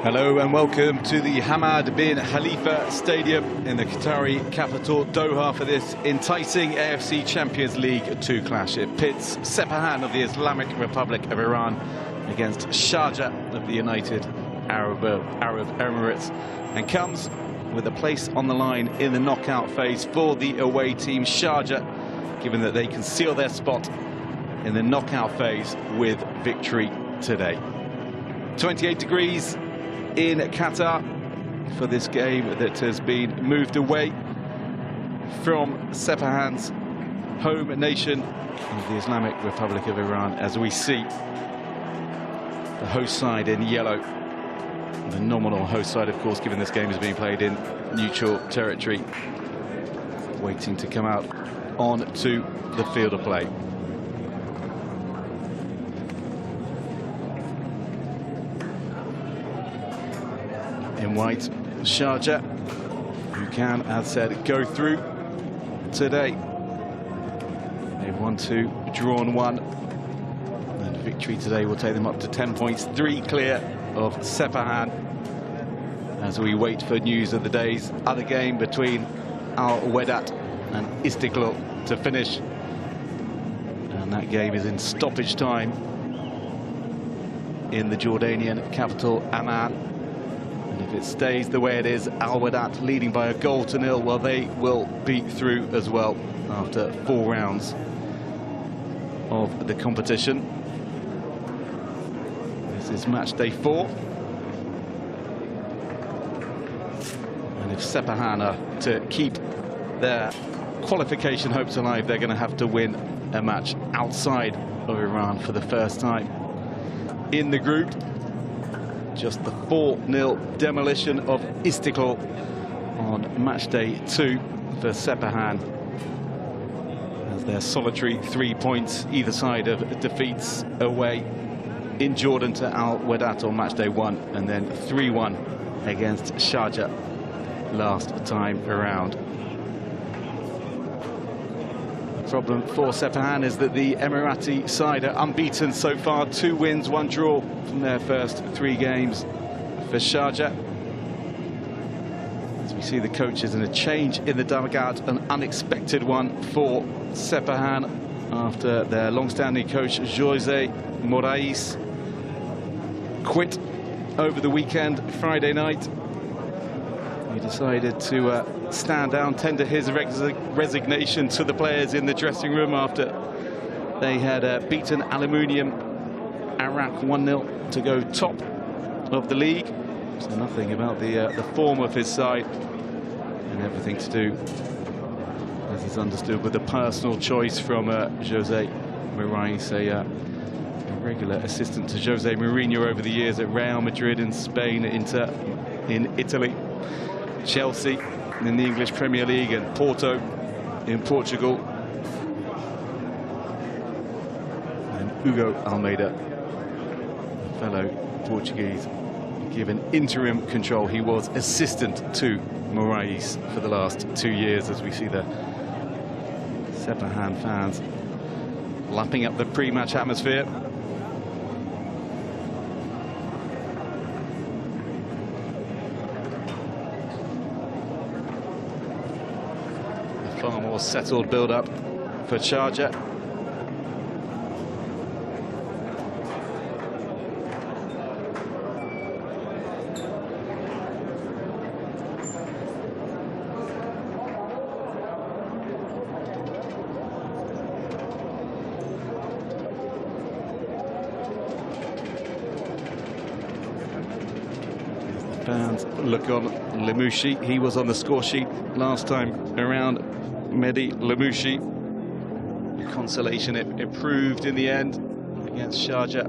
Hello and welcome to the Hamad bin Khalifa Stadium in the Qatari capital Doha for this enticing AFC Champions League Two clash. It pits Sepahan of the Islamic Republic of Iran against Sharjah of the United Arab Emirates, and comes with a place on the line in the knockout phase for the away team Sharjah, given that they can seal their spot in the knockout phase with victory today. 28 degrees in Qatar for this game that has been moved away from Sepahan's home nation of the Islamic Republic of Iran, as we see the host side in yellow, the nominal host side, of course, given this game is being played in neutral territory, waiting to come out onto the field of play. In white, Sharjah, who can, as said, go through today. They've won 2, drawn 1, and victory today will take them up to 10 points, 3 clear of Sepahan, as we wait for news of the day's other game between Al Wedat and Istiklal to finish, and that game is in stoppage time in the Jordanian capital Amman. And if it stays the way it is, Al Wedat leading by a goal to 0, well, they will beat through as well after 4 rounds of the competition. This is match day 4. And if Sepahan are to keep their qualification hopes alive, they're going to have to win a match outside of Iran for the first time in the group. Just the 4-0 demolition of Istiklal on match day 2 for Sepahan, as their solitary 3 points either side of defeats away in Jordan to Al Wedat on match day 1, and then 3-1 against Sharjah last time around. The problem for Sepahan is that the Emirati side are unbeaten so far, 2 wins, 1 draw from their first 3 games. For Sharjah, as we see the coaches, and a change in the dugout, an unexpected one for Sepahan after their long-standing coach Jose Morais quit over the weekend, Friday night. He decided to stand down, tender his resignation to the players in the dressing room after they had beaten Aluminium Iraq 1-0 to go top of the league. So nothing about the form of his side, and everything to do, as is understood, with a personal choice from Jose Morais, a regular assistant to Jose Mourinho over the years at Real Madrid in Spain, Inter in Italy, Chelsea in the English Premier League, and Porto in Portugal. And Hugo Almeida, a fellow Portuguese, given interim control. He was assistant to Morais for the last 2 years, as we see the Sepahan fans lapping up the pre-match atmosphere. Far more settled build-up for Sharjah. The fans look on Lemouchi. He was on the score sheet last time around. Mehdi Lemouchi. The consolation, it improved in the end against Sharjah.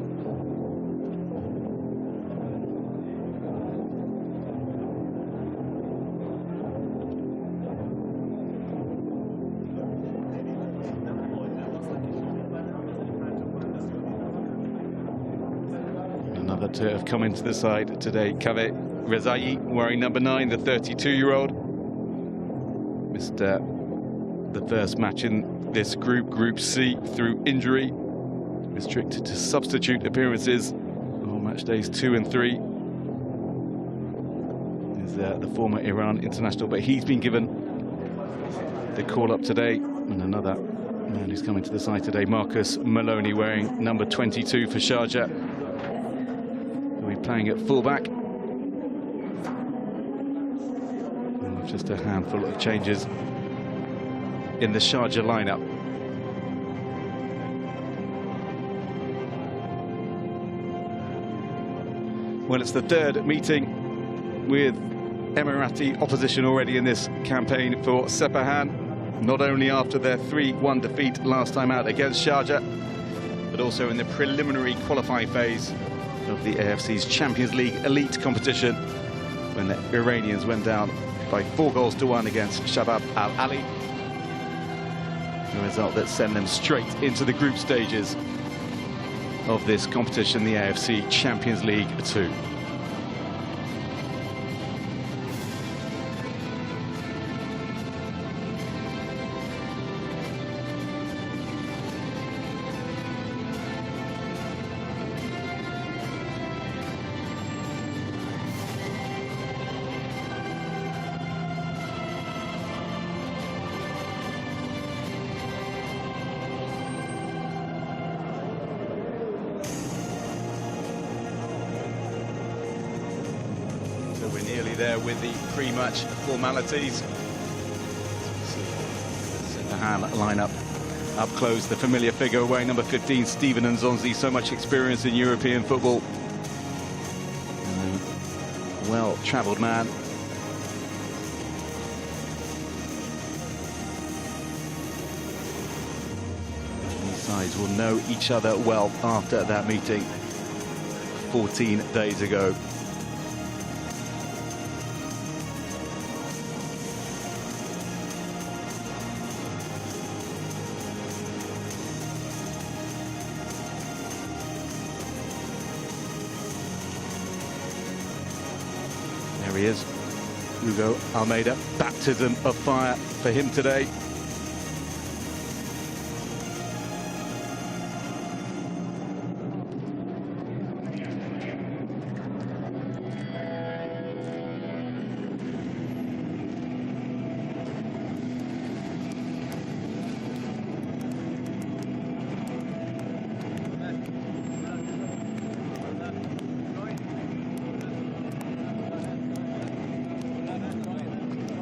Another to have come into the side today, Kaveh Rezai, wearing number 9, the 32-year-old. Missed the first match in this group, Group C, through injury. Restricted to substitute appearances on match days 2 and 3. He's the former Iran international, but he's been given the call-up today. And another man who's coming to the side today, Marcus Maloney, wearing number 22 for Sharjah. He'll be playing at fullback. And just a handful of changes in the Sharjah lineup. Well, it's the third meeting with Emirati opposition already in this campaign for Sepahan. Not only after their 3-1 defeat last time out against Sharjah, but also in the preliminary qualifying phase of the AFC's Champions League Elite competition, when the Iranians went down by 4-1 against Shabab Al Ali. A result that sent them straight into the group stages of this competition, the AFC Champions League Two. We're nearly there with the pre-match formalities. Sepahan lineup up close, the familiar figure wearing number 15, Stephen Nzonzi, so much experience in European football. Well-travelled man. These sides will know each other well after that meeting 14 days ago. There he is, Hugo Almeida. Baptism of fire for him today.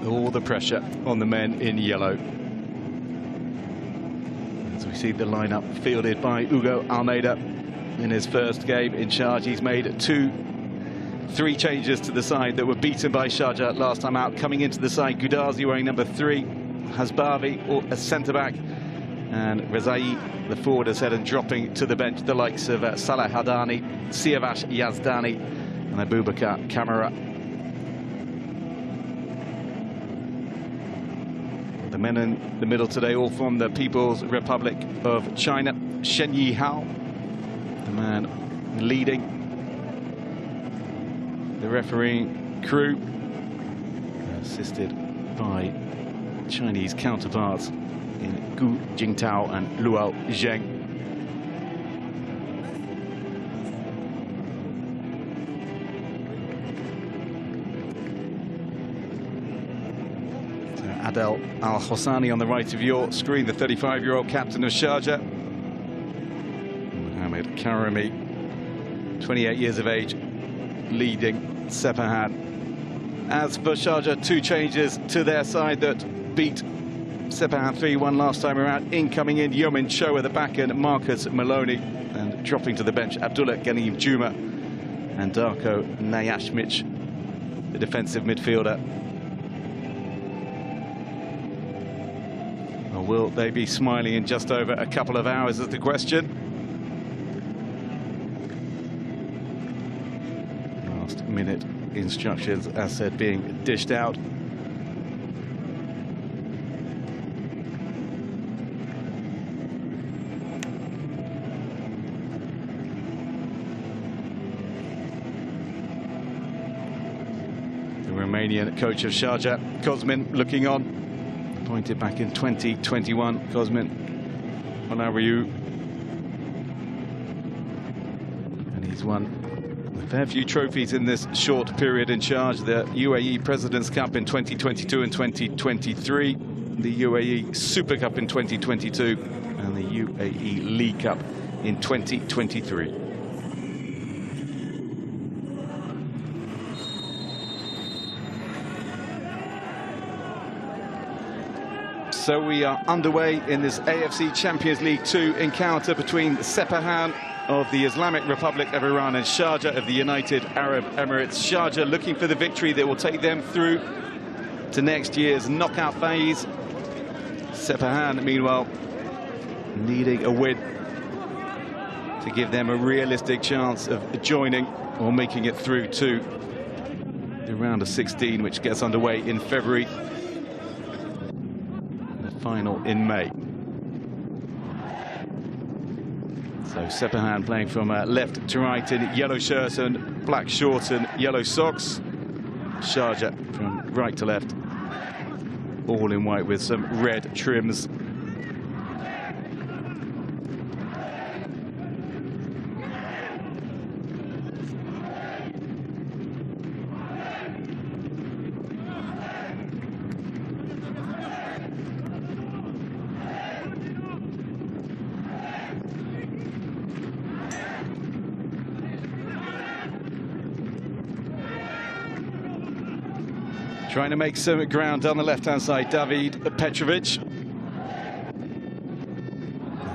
All the pressure on the men in yellow. As we see the lineup fielded by Hugo Almeida in his first game in charge. He's made 3 changes to the side that were beaten by Sharjah last time out. Coming into the side, Goudazi wearing number 3, Hasbavi a centre-back, and Rezai the forward has said, and dropping to the bench the likes of Salah Hadani, Siavash Yazdani and Abubakar Kamara. The men in the middle today, all from the People's Republic of China. Shen Yihao, the man leading the refereeing crew, assisted by Chinese counterparts in Gu Jingtao and Luo Zheng. Adel Al-Hossani on the right of your screen, the 35-year-old captain of Sharjah. Mohamed Karami, 28 years of age, leading Sepahan. As for Sharjah, 2 changes to their side that beat Sepahan 3-1 last time around. Incoming in Yomin Cho at the back end, Marcus Maloney, and dropping to the bench, Abdullah Ghanim Juma and Darko Nayashmich, the defensive midfielder. Will they be smiling in just over a couple of hours is the question. Last minute instructions, as said, being dished out. The Romanian coach of Sharjah, Cosmin, looking on. Appointed back in 2021, Cosmin Onariu. And he's won A fair few trophies in this short period in charge. The UAE President's Cup in 2022 and 2023, the UAE Super Cup in 2022, and the UAE League Cup in 2023. So we are underway in this AFC Champions League Two encounter between Sepahan of the Islamic Republic of Iran and Sharjah of the United Arab Emirates. Sharjah looking for the victory that will take them through to next year's knockout phase. Sepahan, meanwhile, needing a win to give them a realistic chance of joining or making it through to the round of 16, which gets underway in February. Final in May. So Sepahan playing from left to right in yellow shirt and black shorts and yellow socks. Sharjah from right to left, all in white with some red trims. Trying to make some ground down the left-hand side, David Petrovic.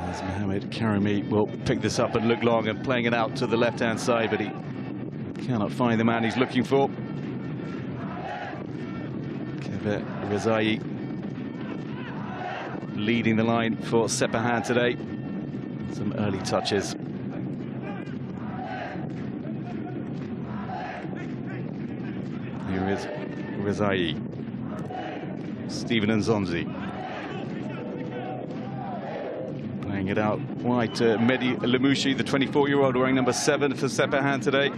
As Mohamed Karimi will pick this up and look long and playing it out to the left-hand side, but he cannot find the man he's looking for. Kevin Rezai leading the line for Sepahan today. Some early touches. Here is Rezai, Stephen Nzonzi playing it out wide to Mehdi Lamouchi, the 24-year-old wearing number 7 for Sepahan today.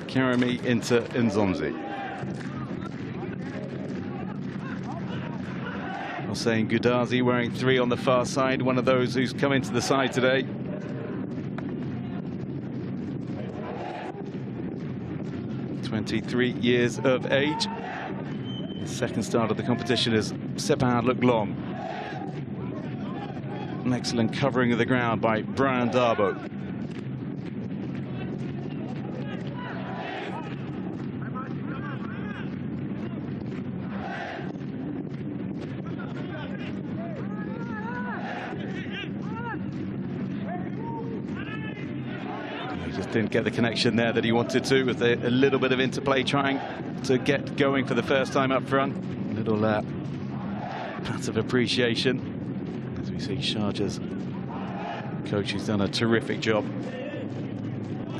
Karimi into Nzonzi. Hossein Goudazi wearing 3 on the far side, one of those who's come into the side today. (23 years of age. His second start of the competition as Sepahan looked long. An excellent covering of the ground by Brian Darbo. Didn't get the connection there that he wanted to, with a little bit of interplay trying to get going for the first time up front. A little pat of appreciation as we see Sharjah's coach, who's done a terrific job,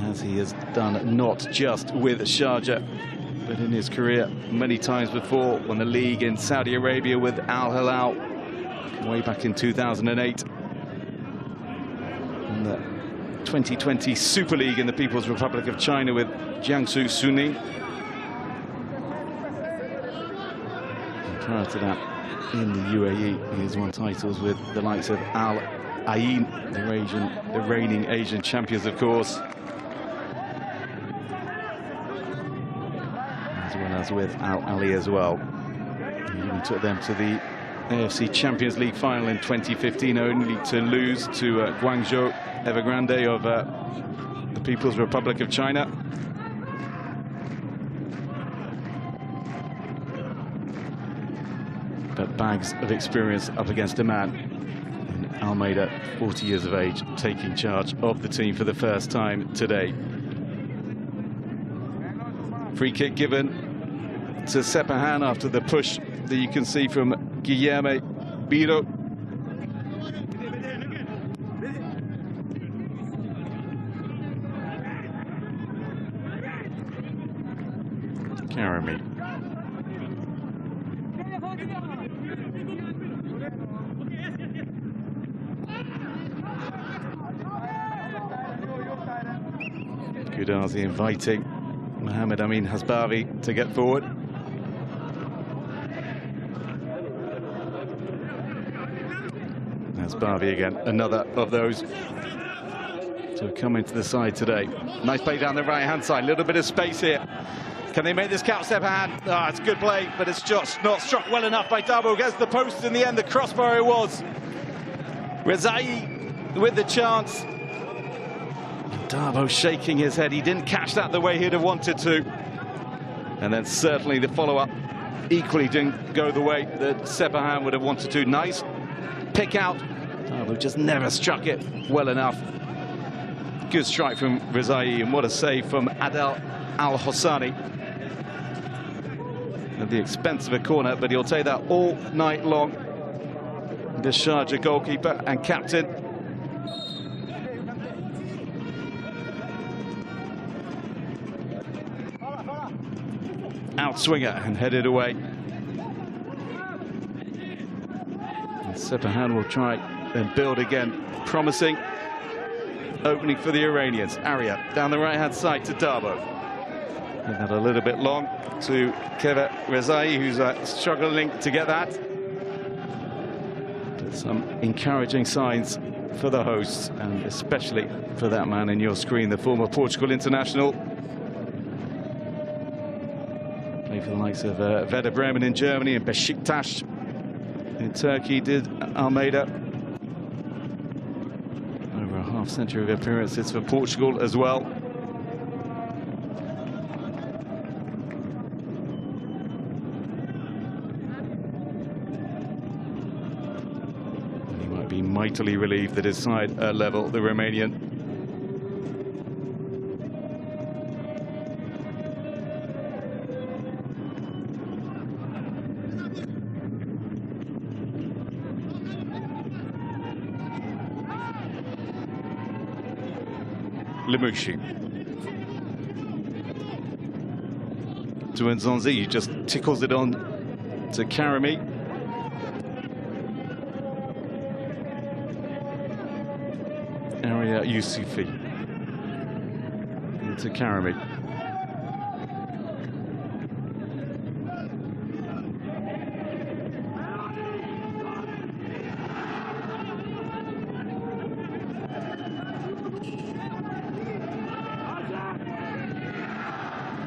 as he has done not just with Sharjah but in his career many times before. Won the league in Saudi Arabia with Al Hilal way back in 2008. And the 2020 Super League in the People's Republic of China with Jiangsu Suning. And prior to that, in the UAE, he has won titles with the likes of Al Ain, the reigning Asian champions, of course, as well as with Al Ali as well. He even took them to the AFC Champions League final in 2015, only to lose to Guangzhou Evergrande of the People's Republic of China. But bags of experience up against a man in Almeida, 40 years of age, taking charge of the team for the first time today. Free kick given to Sepahan after the push that you can see from Guilherme Biro. Karimi. Kudazi inviting Mohammed Amin Hasbavi to get forward. Hasbavi again, another of those to come into the side today. Nice play down the right-hand side, a little bit of space here. Can they make this count, Sepahan? Ah, it's good play, but it's just not struck well enough by Dabo. Gets the post in the end, the crossbar it was. Rezai with the chance. Dabo shaking his head. He didn't catch that the way he'd have wanted to. And then certainly the follow-up equally didn't go the way that Sepahan would have wanted to. Nice pick out. Dabo just never struck it well enough. Good strike from Rezai, and what a save from Adel Al-Hossani. At the expense of a corner, but he'll take that all night long. The Sharjah goalkeeper and captain. Outswinger and headed away. And Sepahan will try and build again. Promising opening for the Iranians. Arya down the right-hand side to Dabo. And that a little bit long to Keva Rezai, who's struggling to get that. But some encouraging signs for the hosts, and especially for that man in your screen, the former Portugal international. Played for the likes of Werder Bremen in Germany and Besiktas in Turkey, did Almeida. Over a half-century of appearances for Portugal as well. Be mightily relieved that his side are level, the Romanian. Lemouchi. To Nzonzi, he just tickles it on to Karami. Arya Yusufi into Karami.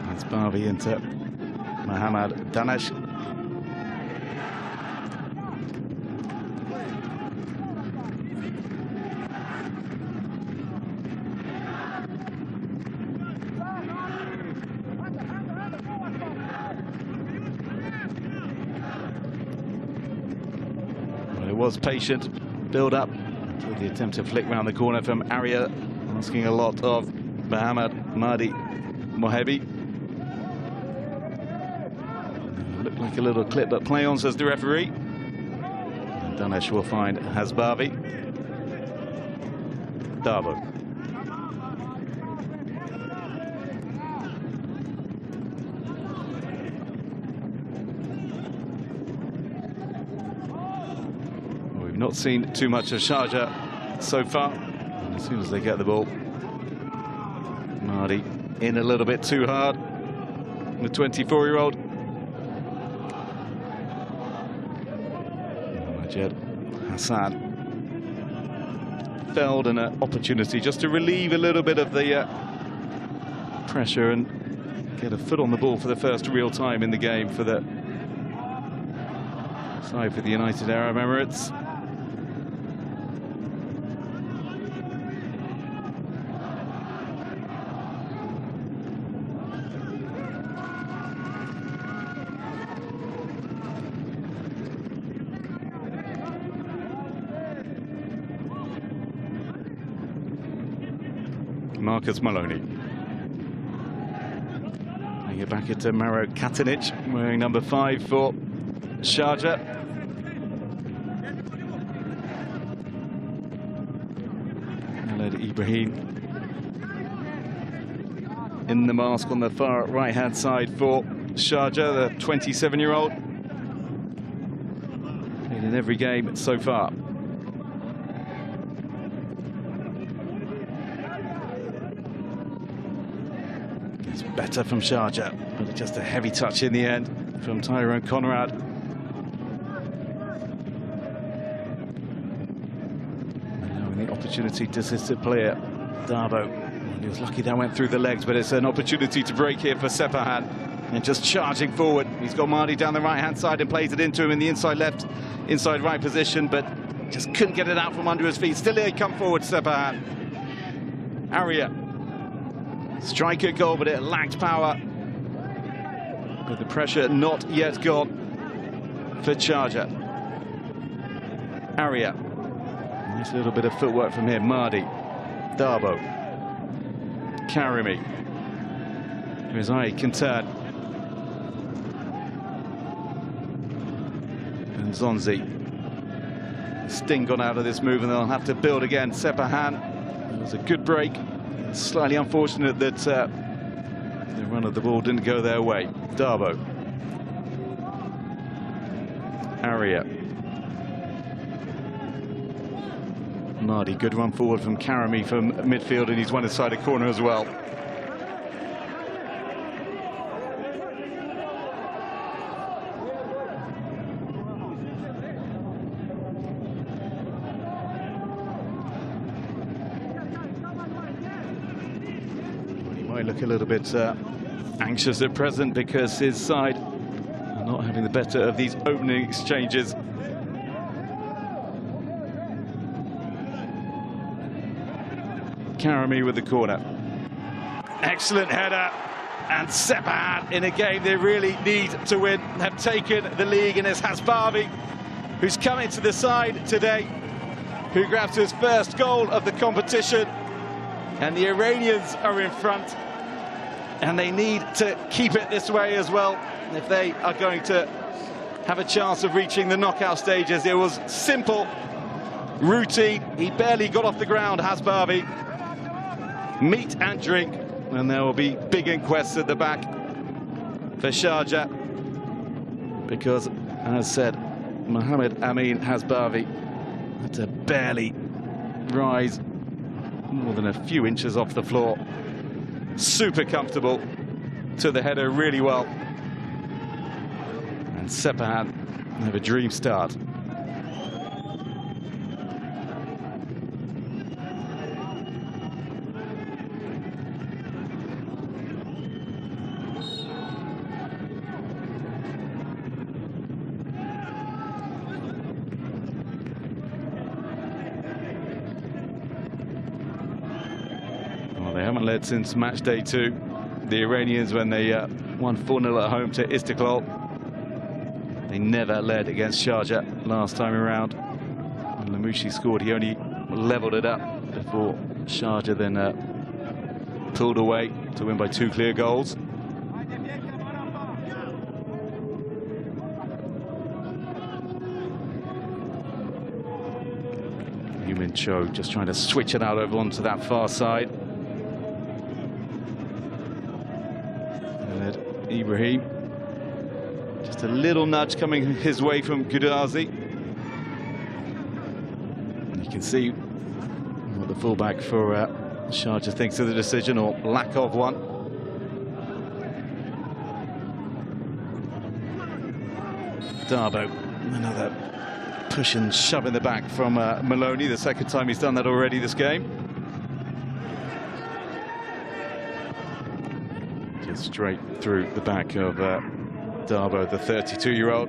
That's Barbi into Mohammad Danash. Was patient, build up with the attempt to flick round the corner from Arya, asking a lot of Mohammad Mahdi Mohebi. Looked like a little clip, but play on, says the referee. And Danesh will find Hasbavi. Dabo. Not seen too much of Sharjah so far. And as soon as they get the ball, Mahdi in a little bit too hard. The 24-year-old. Majed Hassan felled an opportunity just to relieve a little bit of the pressure and get a foot on the ball for the first real time in the game for the side for the United Arab Emirates. Marcus Maloney. Playing it back into Maro Katanic, wearing number 5 for Sharjah. Khaled Ibrahim in the mask on the far right-hand side for Sharjah, the 27-year-old. Played in every game so far. It's better from Sharjah, but just a heavy touch in the end from Tyrone Conrad. Allowing the opportunity to assist the player, Darbo. He was lucky that went through the legs, but it's an opportunity to break here for Sepahan. And just charging forward. He's got Mahdi down the right-hand side and plays it into him in the inside left, inside right position, but just couldn't get it out from under his feet. Still here, come forward, Sepahan. Aria. Striker goal, but it lacked power. But the pressure not yet gone for Sharjah. Aria. Nice little bit of footwork from here. Mahdi. Darbo. Karimi. His eye can turn. And Zonzi. Sting gone out of this move and they'll have to build again. Sepahan. It was a good break. Slightly unfortunate that the run of the ball didn't go their way. Darbo. Aria. Mahdi, good run forward from Karimi from midfield, and he's won inside a corner as well. Might look a little bit anxious at present because his side are not having the better of these opening exchanges. Karimi with the corner. Excellent header, and Sepahan in a game they really need to win have taken the league, and it's Hasbavi who's come into the side today, who grabs his first goal of the competition. And the Iranians are in front, and they need to keep it this way as well if they are going to have a chance of reaching the knockout stages. It was simple, routine. He barely got off the ground, Hasbavi. Meat and drink, and there will be big inquests at the back for Sharjah, because, as said, Mohammed Amin Hasbavi had to barely rise more than a few inches off the floor. Super comfortable, to the header really well. And Sepahan have a dream start. They haven't led since match day 2. The Iranians, when they won 4-0 at home to Istiklal. They never led against Sharjah last time around. When Lamouchi scored, he only levelled it up before Sharjah then pulled away to win by 2 clear goals. Yumin Cho just trying to switch it out over onto that far side. Ibrahim, just a little nudge coming his way from Gudazi. You can see what the fullback for Sharjah thinks of the decision, or lack of one. Darbo, another push and shove in the back from Maloney, the second time he's done that already this game. Straight through the back of Darbo, the 32-year-old.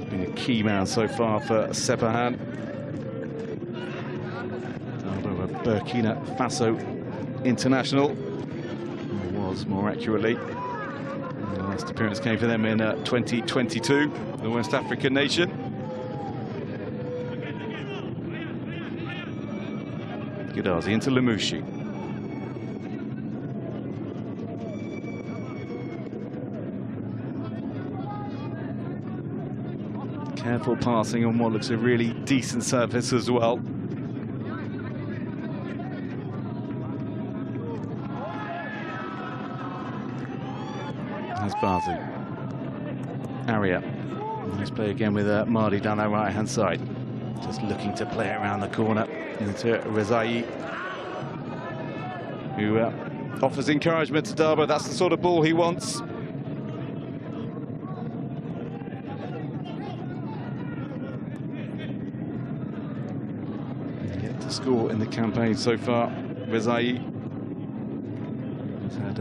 Been a key man so far for Sepahan. Darbo, a Burkina Faso international, or was more accurately. The last appearance came for them in 2022, the West African nation. Gudazi into Lamouchi. Careful passing on what looks a really decent surface as well. Hasbazi. Aria. Nice play again with Mahdi down that right-hand side. Just looking to play around the corner into Rezai, who offers encouragement to Dabo. That's the sort of ball he wants. Yet to score in the campaign so far, Rezai has had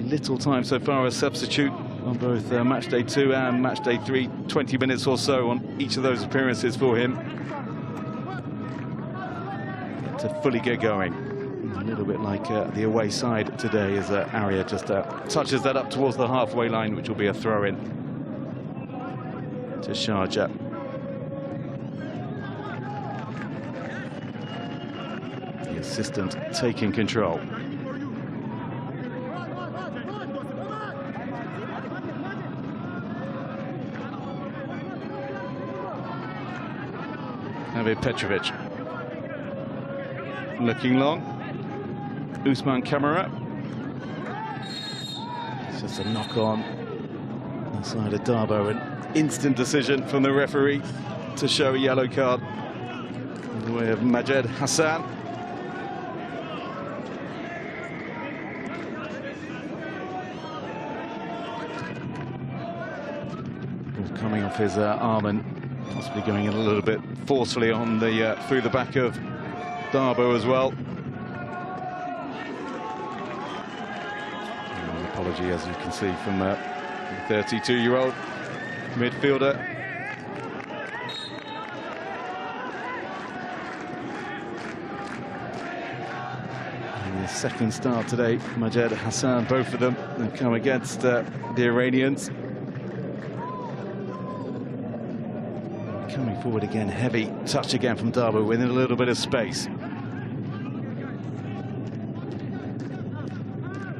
little time so far as substitute on both matchday 2 and matchday 3, 20 minutes or so on each of those appearances for him. Yet to fully get going. A little bit like the away side today, as Arya just touches that up towards the halfway line, which will be a throw-in to Sharjah. The assistant taking control. Petrovic looking long. Usman Kamara. It's just a knock on the side of Dabo. An instant decision from the referee to show a yellow card in the way of Majed Hassan. Coming off his arm and possibly going in a little bit forcefully on the through the back of Dabo as well. An apology, as you can see, from the 32-year-old midfielder. And the second start today, Majed Hassan, both of them have come against the Iranians. Coming forward again, heavy touch again from Dabo within a little bit of space.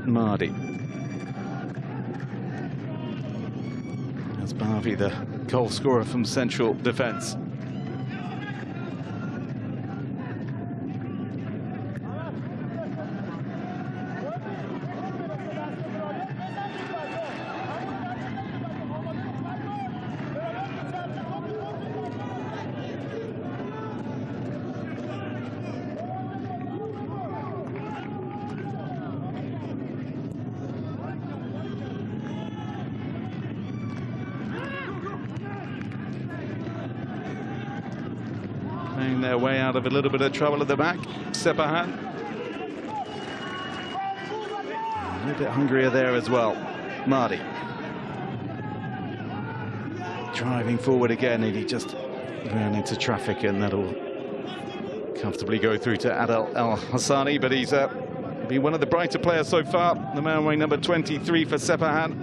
Mardi. That's Barvi, the goal scorer from central defence. Playing their way out of a little bit of trouble at the back. Sepahan. A little bit hungrier there as well. Mardi. Driving forward again, and he just ran into traffic, and that'll comfortably go through to Adel El Hassani, but he's been one of the brighter players so far. The man wearing number 23 for Sepahan.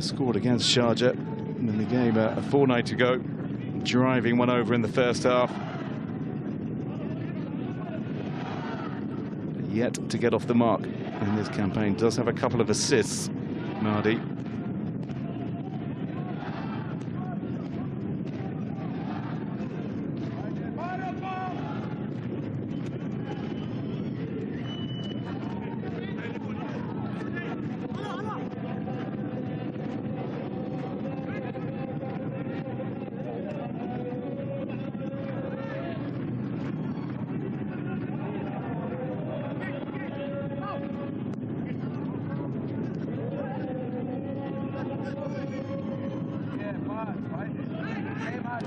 Scored against Sharjah in the game a fortnight ago, driving one over in the first half. Yet to get off the mark in this campaign. Does have a couple of assists, Mardi.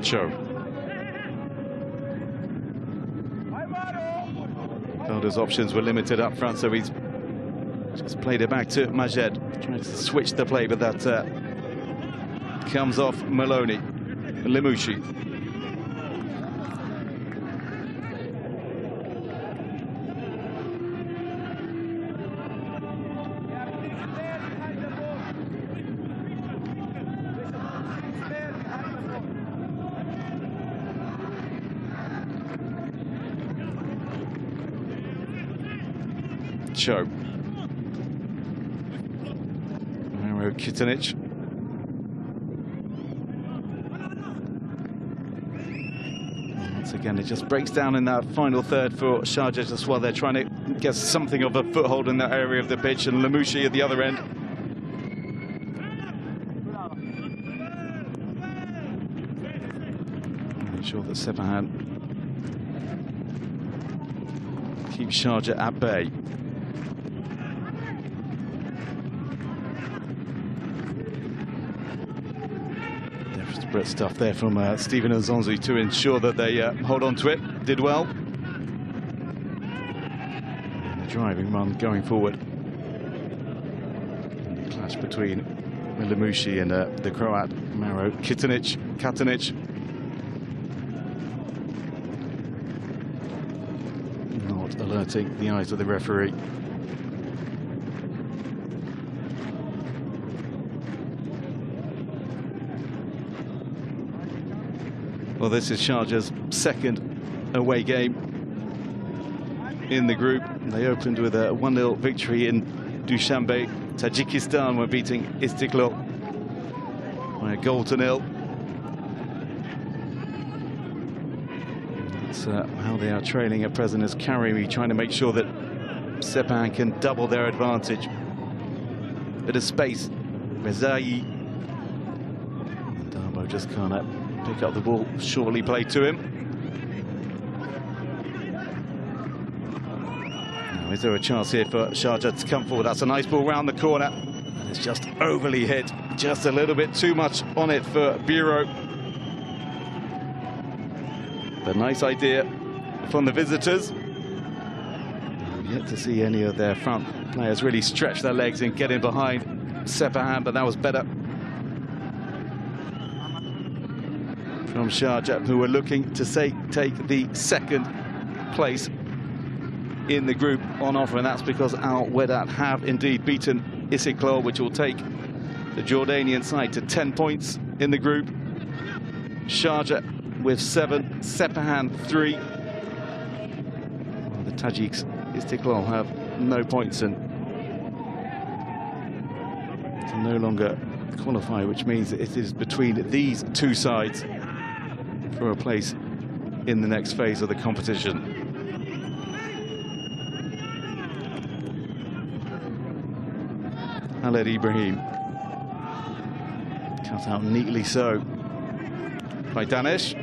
Show. Felder's options were limited up front, so he's just played it back to Majed. Trying to switch the play, but that comes off Maloney. Limouchi. Show. Mario Kitanic. Once again, it just breaks down in that final third for Sharjah, just while they're trying to get something of a foothold in that area of the pitch, and Limouchi at the other end. ensure that Sepahan keeps Sharjah at bay. Desperate stuff there from Stephen Nzonzi to ensure that they hold on to it. Did well. And the driving run going forward. And the clash between Milimushi and the Croat Maro Katanic. Not alerting the eyes of the referee. Well, this is Sharjah's second away game in the group. They opened with a 1-0 victory in Dushanbe. Tajikistan were beating Istiklal by a 1-0. That's how they are trailing at present, as Karimi trying to make sure that Sepahan can double their advantage. Bit of space. Rezai. And Darbo just can't pick up the ball, shortly played to him. Now, is there a chance here for Sharjah to come forward? That's a nice ball round the corner. And it's just overly hit. Just a little bit too much on it for Bureau. But nice idea from the visitors. I've yet to see any of their front players really stretch their legs and get in behind Sepahan, but that was better from Sharjah, who were looking to take the second place in the group on offer, and that's because Al Wedat have indeed beaten Istiklal, which will take the Jordanian side to 10 points in the group. Sharjah with 7, Sepahan 3. Well, the Tajiks, Istiklal, have no points and can no longer qualify, which means that it is between these two sides for a place in the next phase of the competition. Khaled Ibrahim, cut out neatly so by Danish.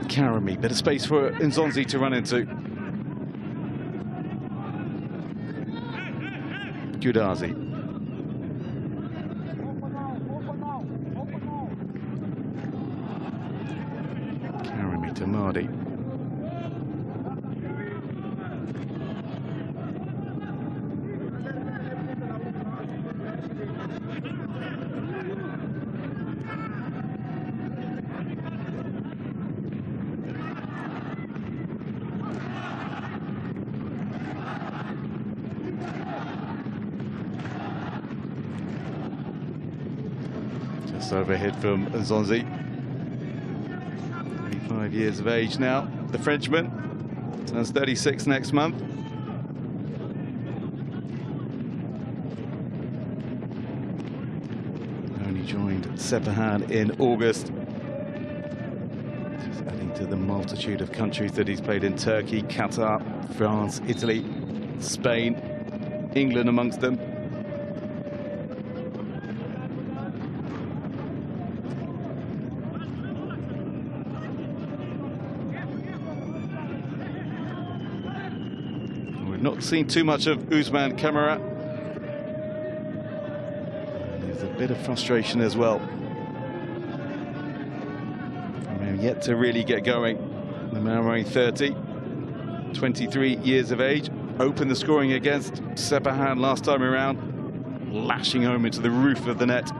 Karimi, bit of space for Nzonzi to run into. Gudazi. Karimi to Mardi. Overhead from Nzonzi, 35 years of age now. The Frenchman turns 36 next month. Only joined Sepahan in August. Just adding to the multitude of countries that he's played in: Turkey, Qatar, France, Italy, Spain, England amongst them. Not seen too much of Usman Kamara. There's a bit of frustration as well. We're yet to really get going. The man wearing 30, 23 years of age, opened the scoring against Sepahan last time around, lashing home into the roof of the net.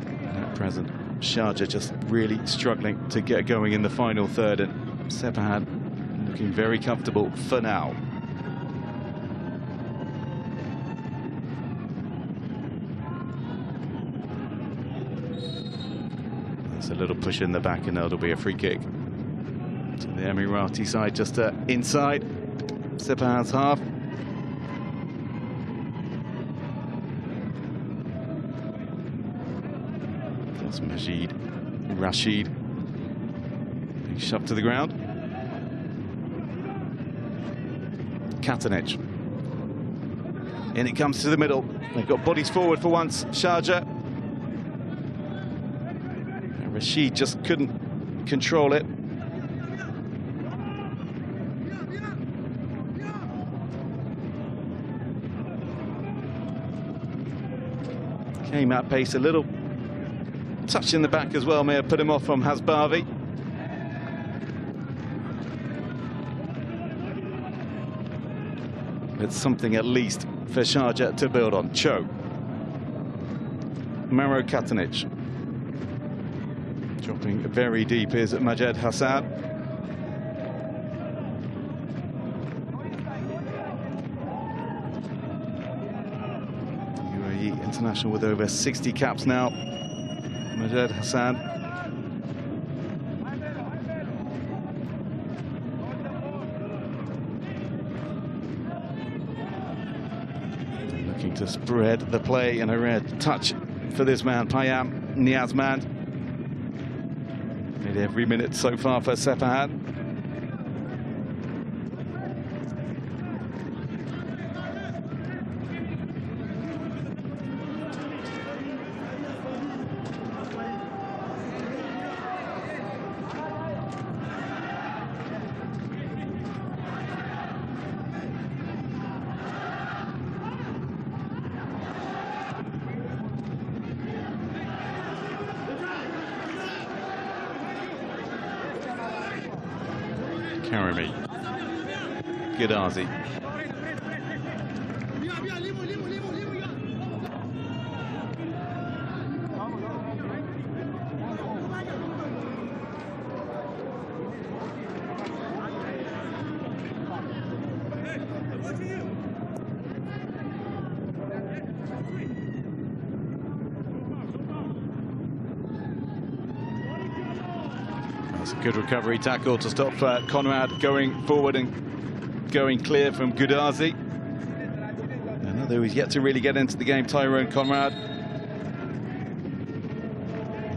And at present, Sharjah just really struggling to get going in the final third, and Sepahan looking very comfortable for now. That's a little push in the back, and that'll be a free kick to the Emirati side, just inside Sepahan's half. Majid Rashid being shoved to the ground. Katanec. In it comes to the middle. They've got bodies forward for once, Sharjah. And Rashid just couldn't control it. Came at pace a little. Touch in the back as well may have put him off from Hasbavi. It's something at least for Sharjah to build on. Cho. Maro Katanec. Dropping very deep is Majed Hassan. UAE international with over 60 caps now. Majed Hassan. Looking to spread the play, and a red touch for this man, Payam Niazmand. Made every minute so far for Sepahan. Karimi, Ghidazi. That's a good recovery tackle to stop Conrad going forward and going clear from Ghidazi. Another who's yet to really get into the game, Tyrone Conrad.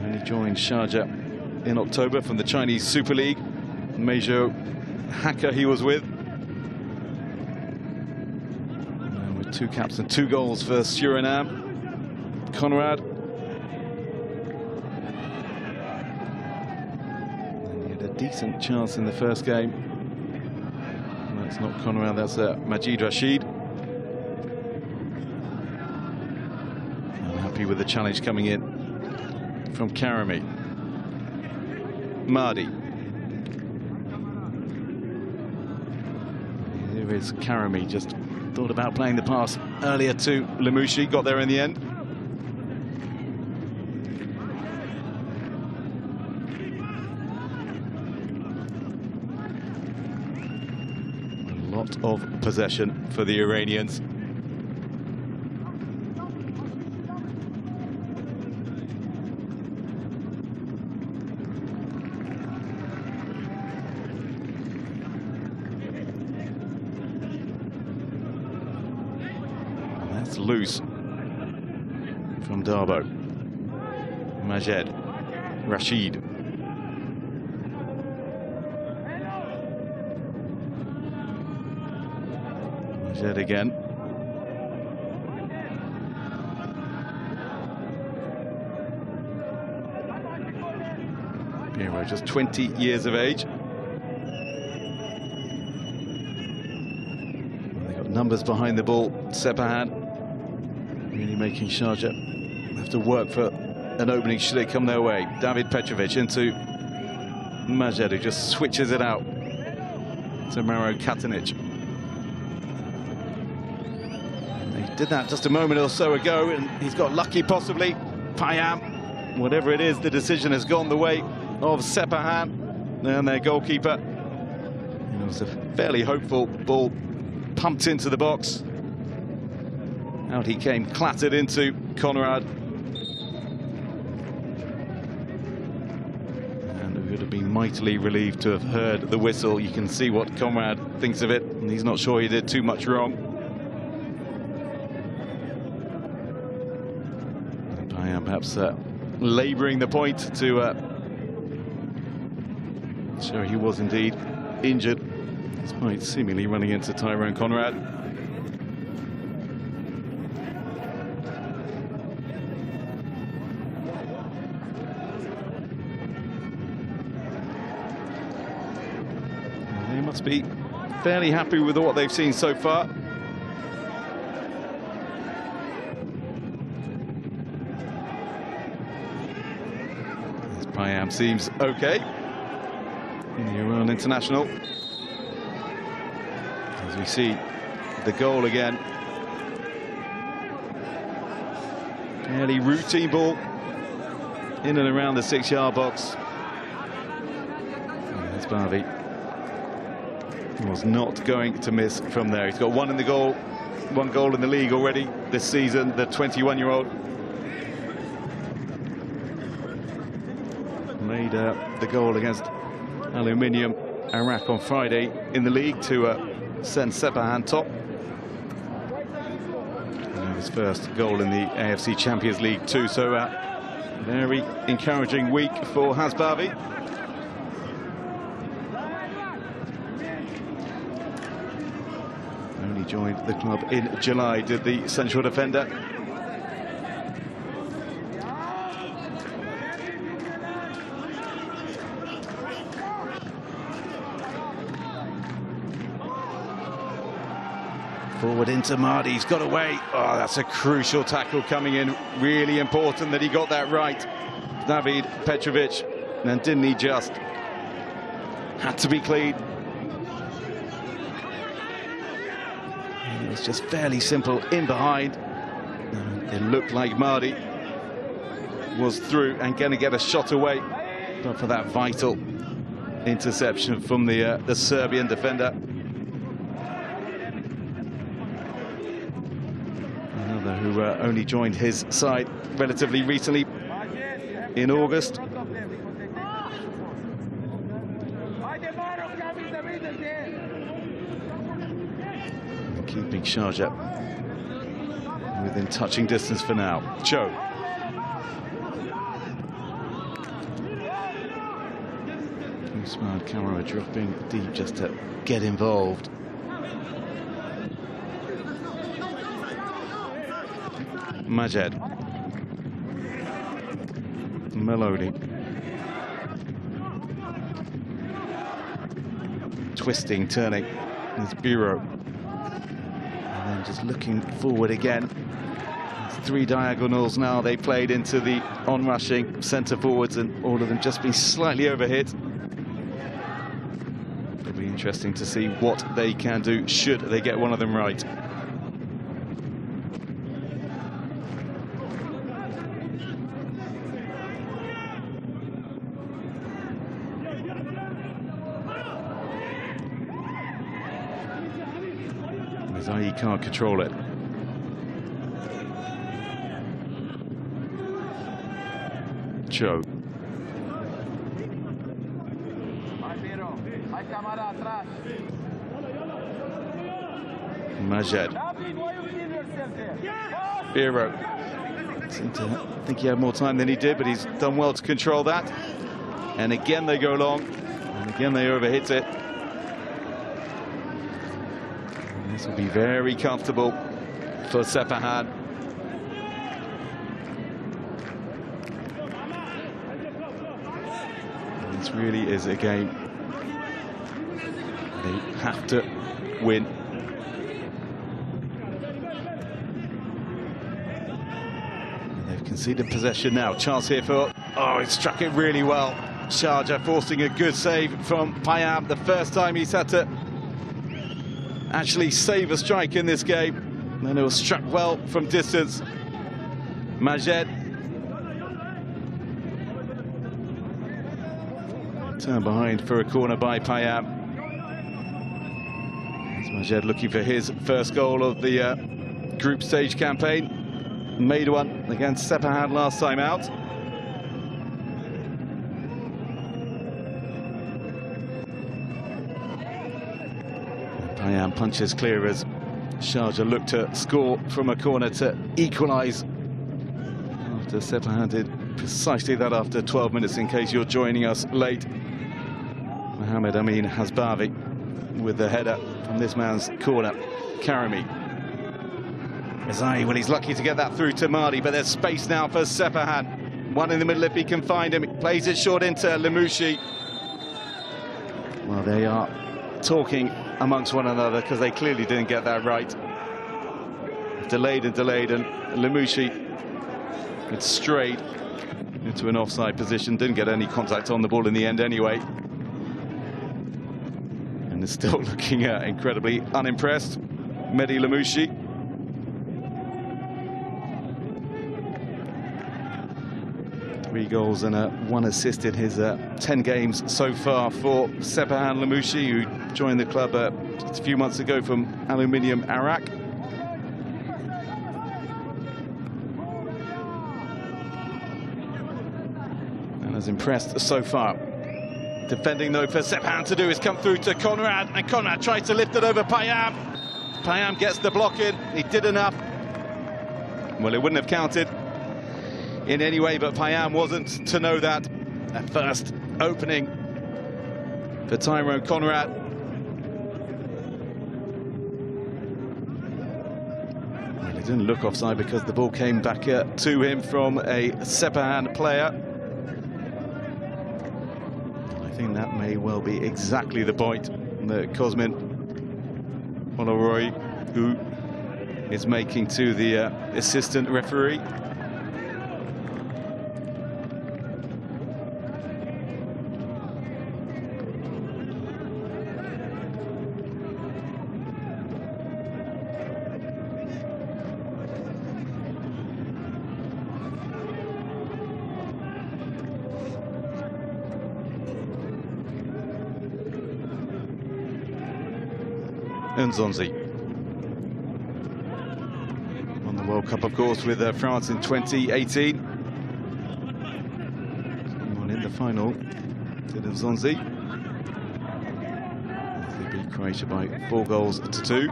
Only joined Sharjah in October from the Chinese Super League. Major hacker he was with. And with 2 caps and 2 goals for Suriname. Conrad. Decent chance in the first game. That's not Conrad, that's Majid Rashid. I'm happy with the challenge coming in from Karimi. Mahdi. Here is Karimi, just thought about playing the pass earlier to Lemouchi, got there in the end. Lot of possession for the Iranians. And that's loose from Darbo. Majed Rashid. Majed again. Piero, just 20 years of age. They've got numbers behind the ball. Sepahan really making Sharjah have to work for an opening should it come their way. David Petrovic into Majed, who just switches it out to Maro Katanec. Did that just a moment or so ago, and he's got lucky possibly. Payam, whatever it is, the decision has gone the way of Sepahan and their goalkeeper. It was a fairly hopeful ball pumped into the box. Out he came, clattered into Conrad. And we would have been mightily relieved to have heard the whistle. You can see what Conrad thinks of it, and he's not sure he did too much wrong. Perhaps labouring the point to show he was indeed injured. despite seemingly running into Tyrone Conrad. They must be fairly happy with what they've seen so far. Payam seems okay in the Iran international. As we see the goal again. Fairly routine ball in and around the 6-yard box. And Hasbavi was not going to miss from there. He's got one goal in the league already this season, the 21-year-old. Made the goal against Aluminium Iraq on Friday in the league to send Sepahan top. And his first goal in the AFC Champions League Two, so very encouraging week for Hasbavi. Only joined the club in July, did the central defender. Forward into Mahdi, he's got away. Oh, that's a crucial tackle coming in. Really important that he got that right. David Petrovic, and didn't he just? Had to be clean. And it was just fairly simple in behind. It looked like Mahdi was through and going to get a shot away, but for that vital interception from the Serbian defender. Who only joined his side relatively recently in August. And keeping Sharjah within touching distance for now. Cho. Usman Kamara dropping deep just to get involved. Majed. Melody. Twisting, turning. There's Bureau. And then just looking forward again. It's 3 diagonals now they played into the on-rushing centre forwards, and all of them just been slightly overhit. It'll be interesting to see what they can do should they get one of them right. He can't control it. Cho. Majed. Biro. Seemed to think he had more time than he did, but he's done well to control that. And again they go long, and again they overhit it. This will be very comfortable for Sepahan. This really is a game they have to win. And they've conceded possession now. Chance here for... Oh, he struck it really well. Sharjah forcing a good save from Payam. The first time he's had to actually save a strike in this game. And then it was struck well from distance. Majed. Turn behind for a corner by Payam. Majed looking for his first goal of the group stage campaign. Made one against Sepahan last time out. Payam punches clear as Sharjah looked to score from a corner to equalise. After Sepahan did precisely that after 12 minutes, in case you're joining us late. Mohammed Amin Hasbavi with the header from this man's corner. Karami. Rezai, well, he's lucky to get that through to Mardi, but there's space now for Sepahan. One in the middle if he can find him. He plays it short into Lemouchi. Well, they are talking amongst one another because they clearly didn't get that right. Delayed, and Lemouchi, it strayed into an offside position, didn't get any contact on the ball in the end anyway. And is still looking incredibly unimpressed, Mehdi Lemouchi. Three goals and 1 assist in his 10 games so far for Sepahan Lemouchi, who joined the club just a few months ago from Aluminium Arak. And has impressed so far. Defending though for Sepahan to do is come through to Conrad, and Conrad tries to lift it over Payam. Payam gets the block in, he did enough. Well, it wouldn't have counted in any way, but Payam wasn't to know that. At first opening for Tyrone Conrad. Well, he didn't look offside because the ball came back to him from a Sepahan player. I think that may well be exactly the point that Cosmin Oloroy, who is making to the assistant referee. Nzonzi won the World Cup, of course, with France in 2018. Someone in the final did Nzonzi. They beat Croatia by 4 goals to 2.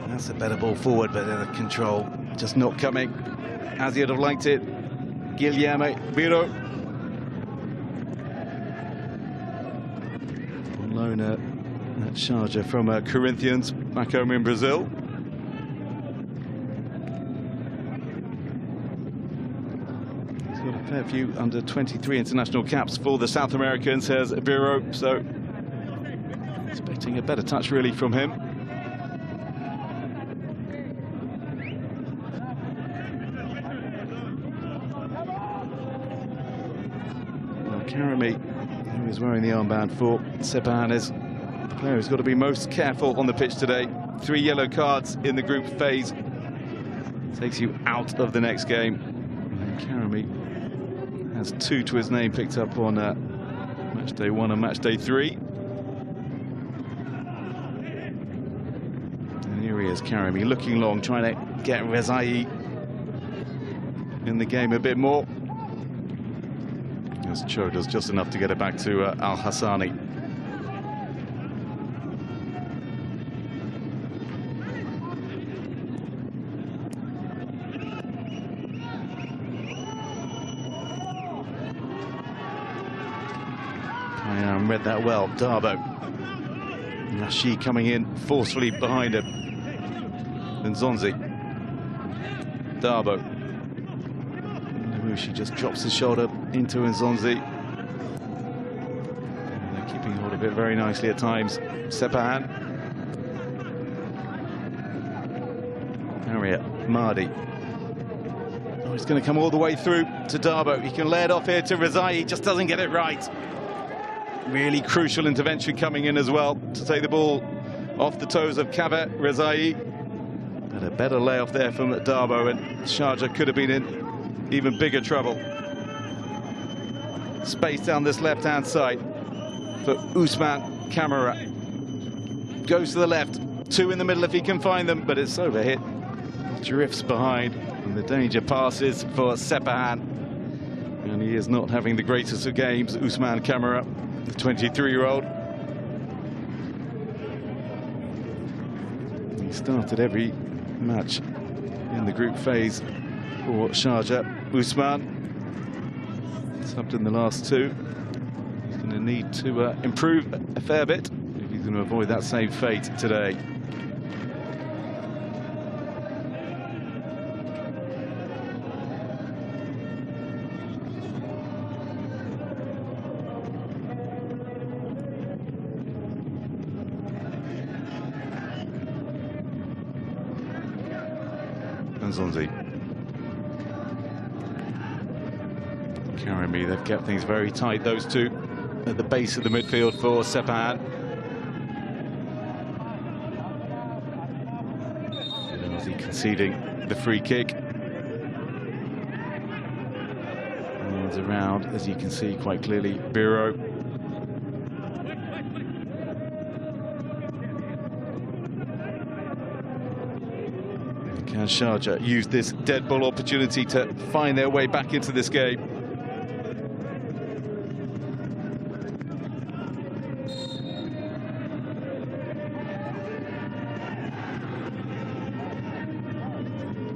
That's a better ball forward, but the control just not coming as he'd have liked it. Guilherme Biro on loan at Sharjah from Corinthians back home in Brazil. He's got a fair few under 23 international caps for the South Americans, says Biro, so expecting a better touch really from him. Well, Karami, who is wearing the armband for Sepahan, is the player who's got to be most careful on the pitch today. 3 yellow cards in the group phase. Takes you out of the next game. And Karami has 2 to his name, picked up on match day 1 and match day 3. And here he is, Karami, looking long, trying to get Rezai in the game a bit more. As Cho does just enough to get it back to Al Hassani. Read that well. Darbo. Nashi coming in forcefully behind him. Nzonzi. Darbo. Lemouchi just drops his shoulder into Nzonzi. And they're keeping hold of it very nicely at times. Sepahan. Harriet. Mardi. Oh, he's going to come all the way through to Darbo. He can lay it off here to Rezai. He just doesn't get it right. Really crucial intervention coming in as well to take the ball off the toes of Kaveh Rezai. But a better layoff there from Darbo, and Sharjah could have been in even bigger trouble. Space down this left-hand side for Ousmane Camara. Goes to the left, 2 in the middle if he can find them, but it's overhit. Drifts behind, and the danger passes for Sepahan. And he is not having the greatest of games, Ousmane Camara, the 23-year-old. He started every match in the group phase for Sharjah. Ousmane subbed in the last 2. He's been to need to improve a fair bit if he's going to avoid that same fate today. Zonzi. Karimi, they've kept things very tight, those two, at the base of the midfield for Sepahan. Zonzi conceding the free kick. Runs around, as you can see quite clearly, Biro. Can Sharjah use this dead ball opportunity to find their way back into this game?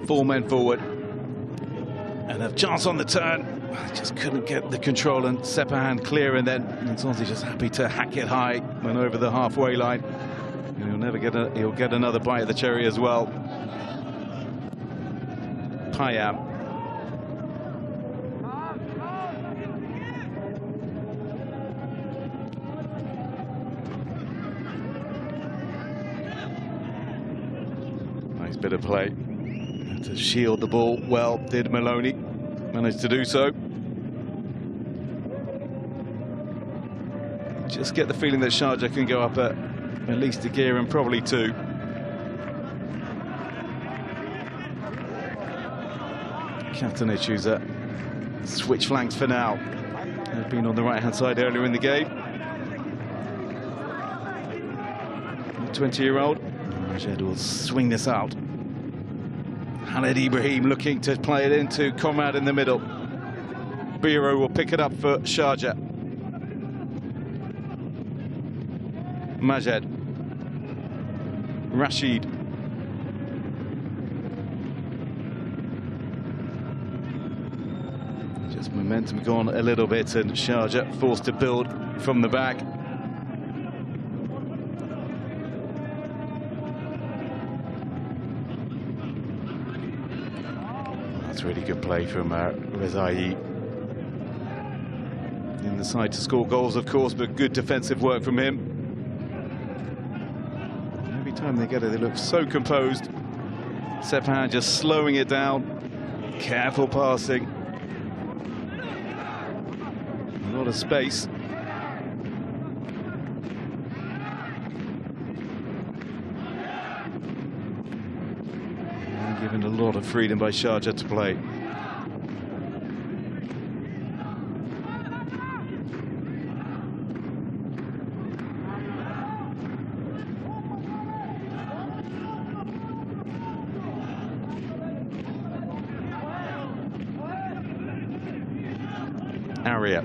Four men forward. And a chance on the turn. Just couldn't get the control, and Sepahan clear, and then Zonzi just happy to hack it high and over the halfway line. And he'll get another bite of the cherry as well. Payam. Nice bit of play to shield the ball. Well, did Maloney manage to do so? Just get the feeling that Sharjah can go up at least a gear and probably two. Katanich, who's switch flanks for now. They've been on the right-hand side earlier in the game. The 20-year-old. Majed will swing this out. Khaled Ibrahim looking to play it into Conrad in the middle. Biro will pick it up for Sharjah. Majed. Rashid. Just momentum gone a little bit, and Sharjah forced to build from the back. That's really good play from Rezai. In the side to score goals, of course, but good defensive work from him. Every time they get it, they look so composed. Sepahan just slowing it down. Careful passing. A lot of space. And given a lot of freedom by Sharjah to play. Area.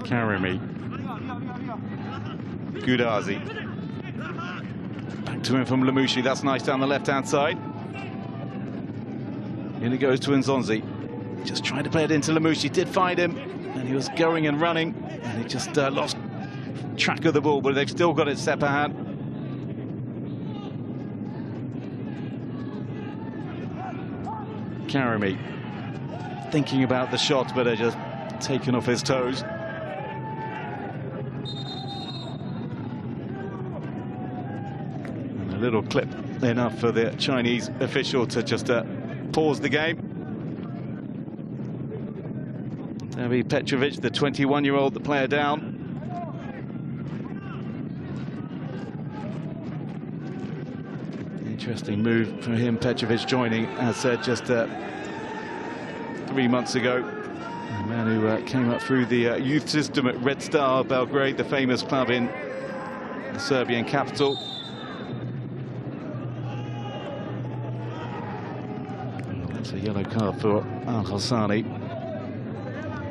Karimi. Goudazi. Back to him from Lamouchi. That's nice down the left-hand side. In it goes to Nzonzi. Just trying to play it into Lamouchi. Did find him, and he was going and running, and he just lost track of the ball, but they've still got it, Sepahan. Karimi. Thinking about the shot, but they're just taken off his toes. A little clip enough for the Chinese official to just pause the game. Davi Petrovic, the 21-year-old, the player down. Interesting move for him, Petrovic joining, as said, just 3 months ago. A man who came up through the youth system at Red Star Belgrade, the famous club in the Serbian capital. That's a yellow card for Al-Hassani.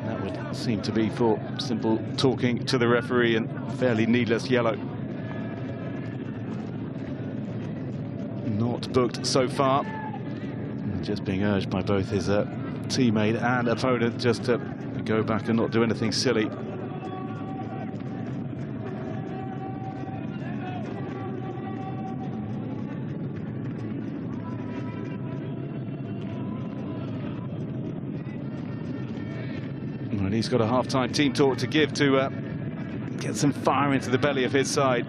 That would seem to be for simple talking to the referee, and fairly needless yellow. Not booked so far. just being urged by both his teammate and opponent just to go back and not do anything silly. Well, he's got a half-time team talk to give to get some fire into the belly of his side.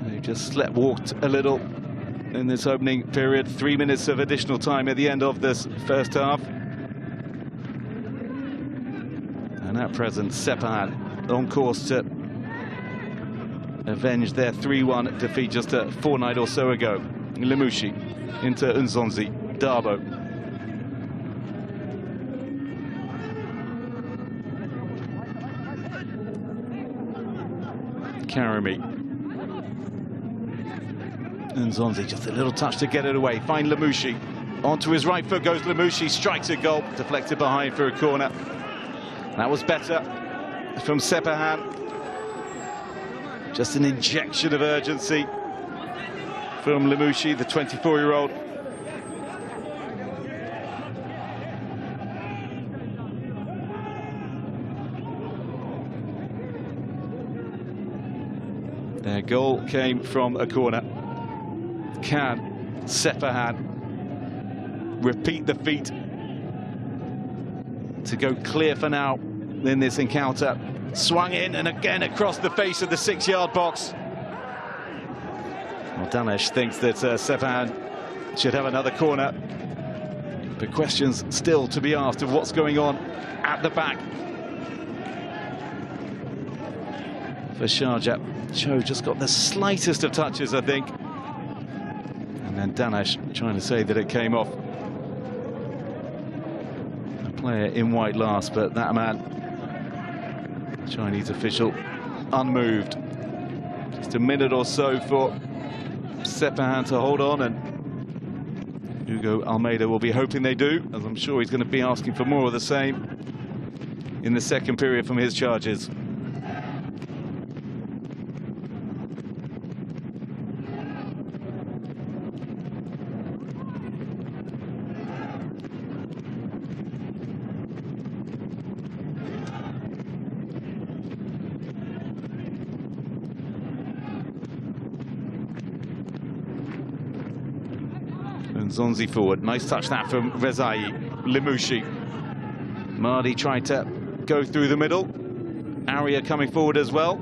They've just slept-walked a little in this opening period. 3 minutes of additional time at the end of this first half. And at present, Sepahan on course to avenge their 3-1 defeat just a fortnight or so ago. Lemouchi into Nzonzi, Darbo. Karami. Nzonzi, just a little touch to get it away. Find Lemouchi. Onto his right foot goes Lemouchi, strikes a goal, deflected behind for a corner. That was better from Sepahan. Just an injection of urgency from Lemouchi, the 24-year-old. Their goal came from a corner. Can Sepahan repeat the feat to go clear for now in this encounter? Swung in and again across the face of the 6-yard box. Well, Danesh thinks that Sepahan should have another corner, but questions still to be asked of what's going on at the back for Sharjah. Cho just got the slightest of touches, I think. And then Danesh trying to say that it came off. A player in white last, but that man, Chinese official, unmoved. Just a minute or so for Sepahan to hold on, and Hugo Almeida will be hoping they do, as I'm sure he's going to be asking for more of the same in the second period from his charges. Nzonzi forward, nice touch that from Rezai. Lemouchi. Mardi tried to go through the middle. Aria coming forward as well.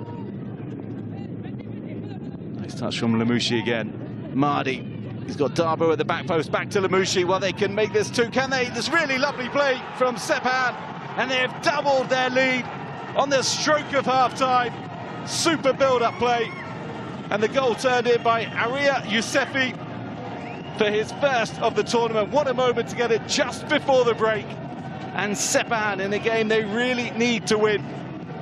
Nice touch from Lemouchi again. Mardi, he's got Darbo at the back post, back to Lemouchi. Well, they can make this two, can they? This really lovely play from Sepahan, and they have doubled their lead on the stroke of half-time. Super build-up play, and the goal turned in by Aria Yousefi for his first of the tournament. What a moment to get it just before the break. And Sepahan, in a game they really need to win,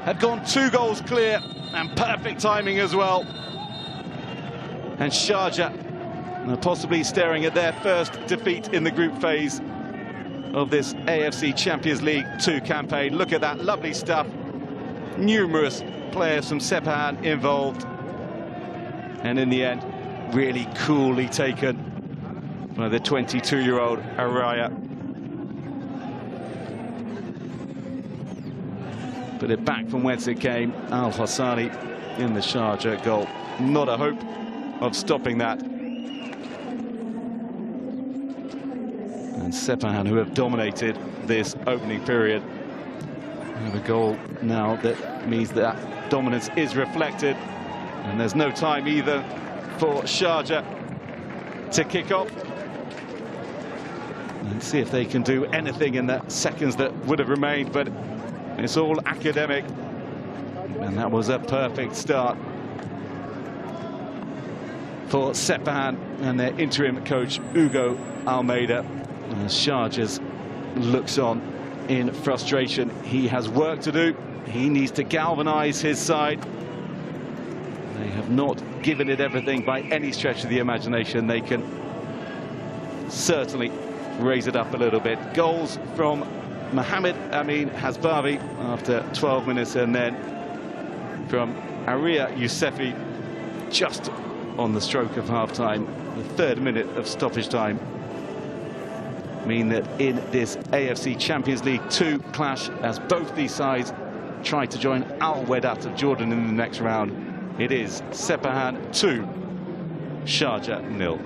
had gone 2 goals clear, and perfect timing as well. And Sharjah possibly staring at their first defeat in the group phase of this AFC Champions League 2 campaign. Look at that, lovely stuff. Numerous players from Sepahan involved, and in the end, really coolly taken by the 22-year-old Araya. Put it back from whence it came. Al Hassani in the Sharjah goal. Not a hope of stopping that. And Sepahan, who have dominated this opening period, have a goal now that means that dominance is reflected. And there's no time either for Sharjah to kick off. And see if they can do anything in the seconds that would have remained, but it's all academic. And that was a perfect start for Sepahan and their interim coach, Hugo Almeida. As Sharjah looks on in frustration. He has work to do. He needs to galvanise his side. They have not given it everything by any stretch of the imagination. They can certainly raise it up a little bit. Goals from Mohamed Amin Hasbavi after 12 minutes, and then from Aria Yousefi just on the stroke of half-time, the 3rd minute of stoppage time, mean that in this AFC Champions League 2 clash, as both these sides try to join Al Wedat of Jordan in the next round, it is Sepahan 2, Sharjah 0.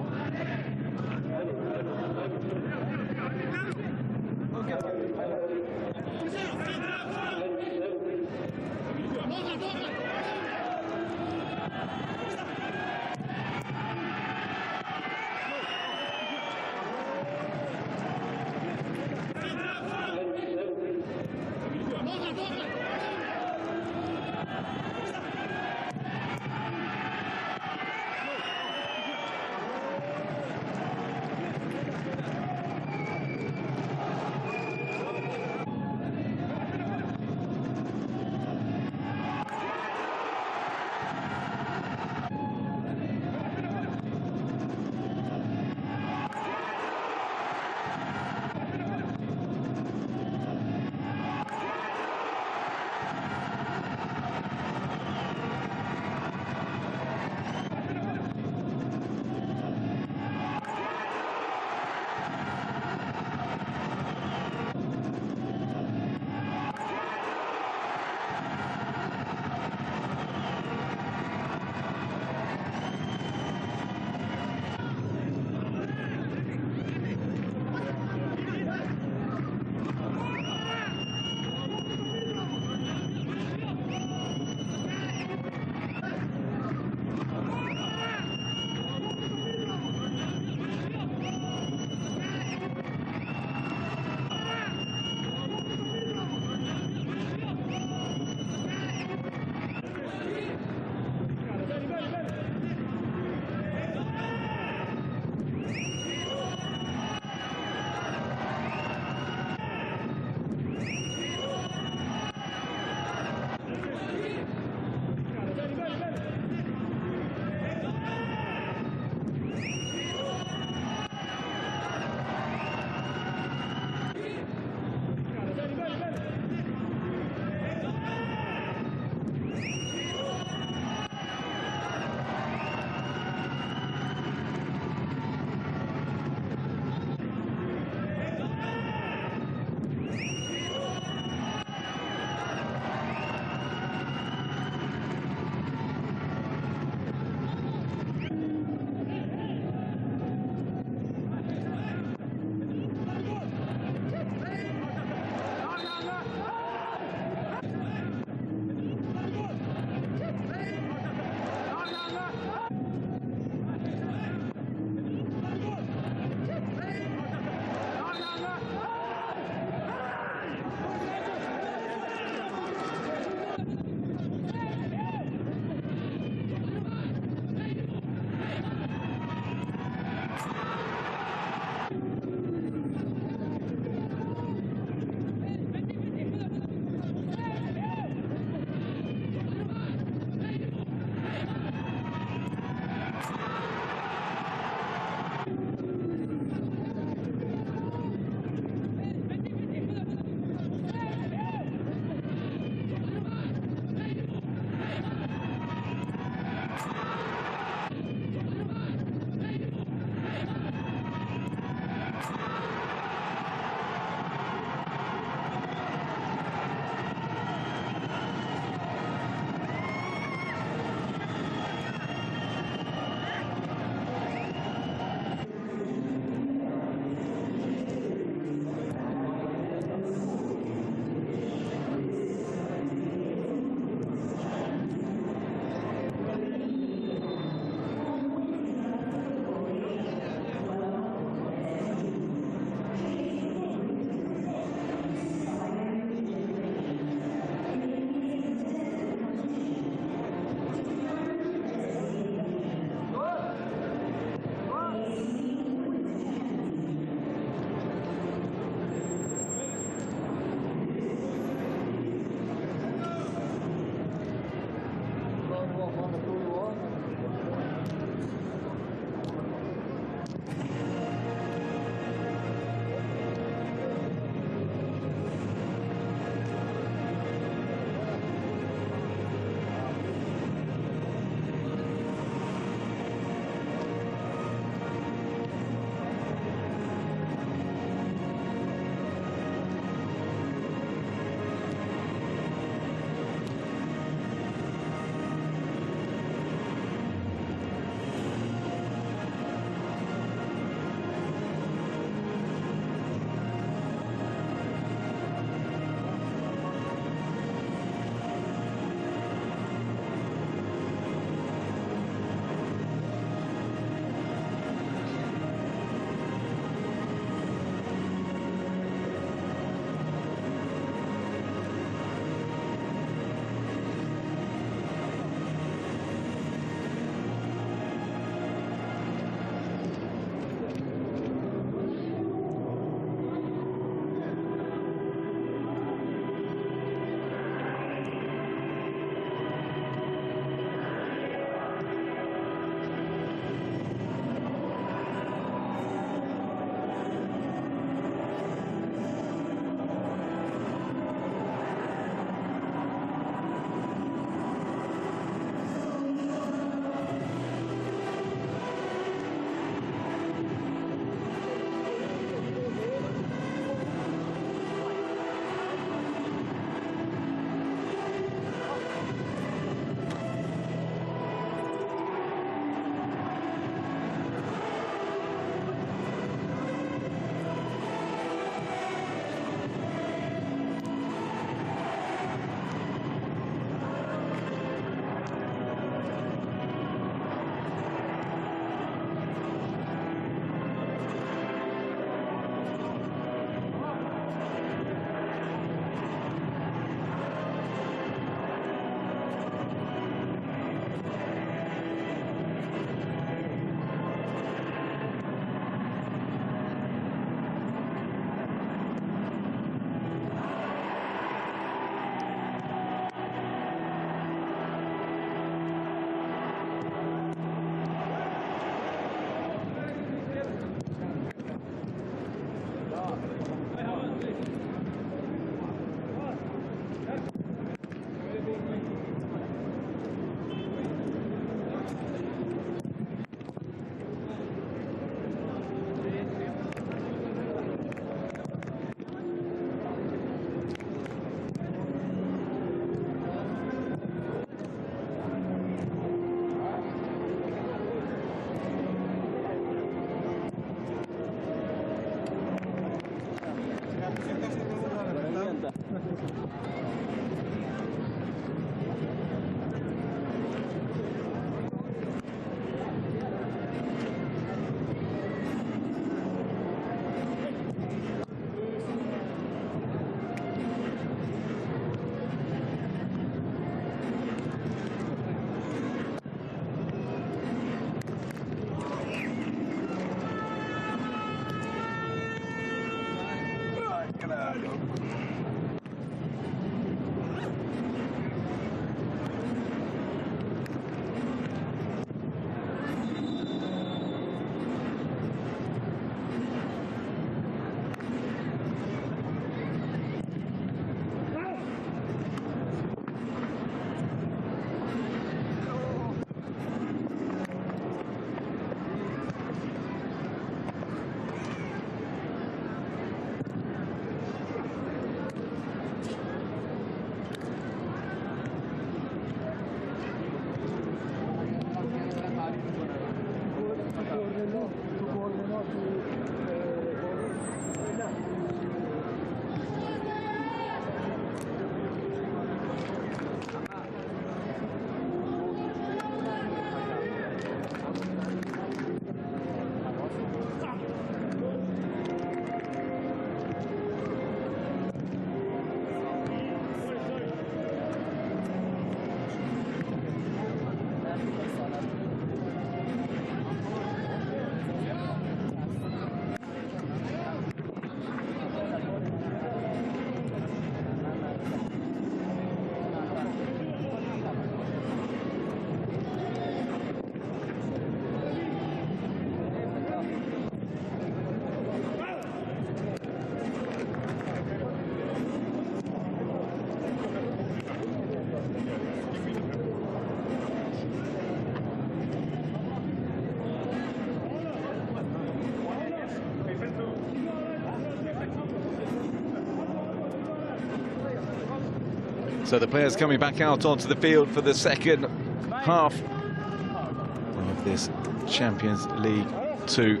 So the players coming back out onto the field for the second half of this Champions League 2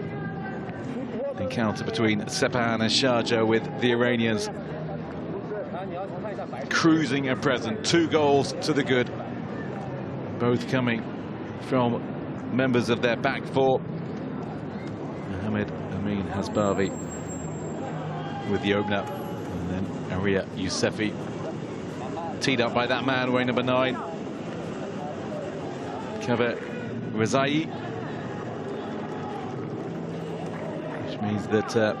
encounter between Sepahan and Sharjah, with the Iranians cruising at present. 2 goals to the good, both coming from members of their back four. Mohammed Amin Hasbavi with the opener, and then Aria Yousefi teed up by that man wearing number 9, Kaver Rezai, which means that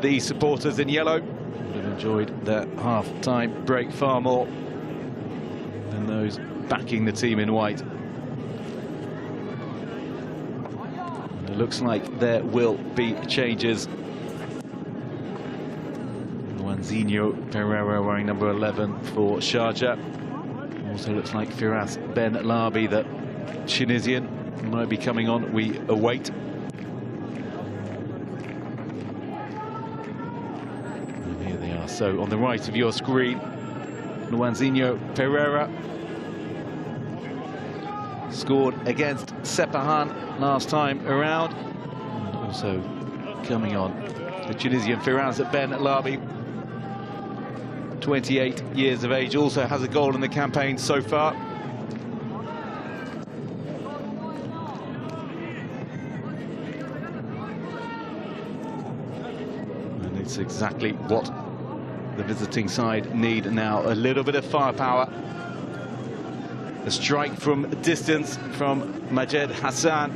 the supporters in yellow would have enjoyed their half-time break far more than those backing the team in white. And it looks like there will be changes. Juanzinho Pereira wearing number 11 for Sharjah. Also looks like Firas Ben Labi, the Tunisian, might be coming on. We await. And here they are. So on the right of your screen, Juanzinho Pereira scored against Sepahan last time around. And also coming on, the Tunisian Firas Ben Labi, 28 years of age, also has a goal in the campaign so far. And it's exactly what the visiting side need now. A little bit of firepower. A strike from distance from Majed Hassan.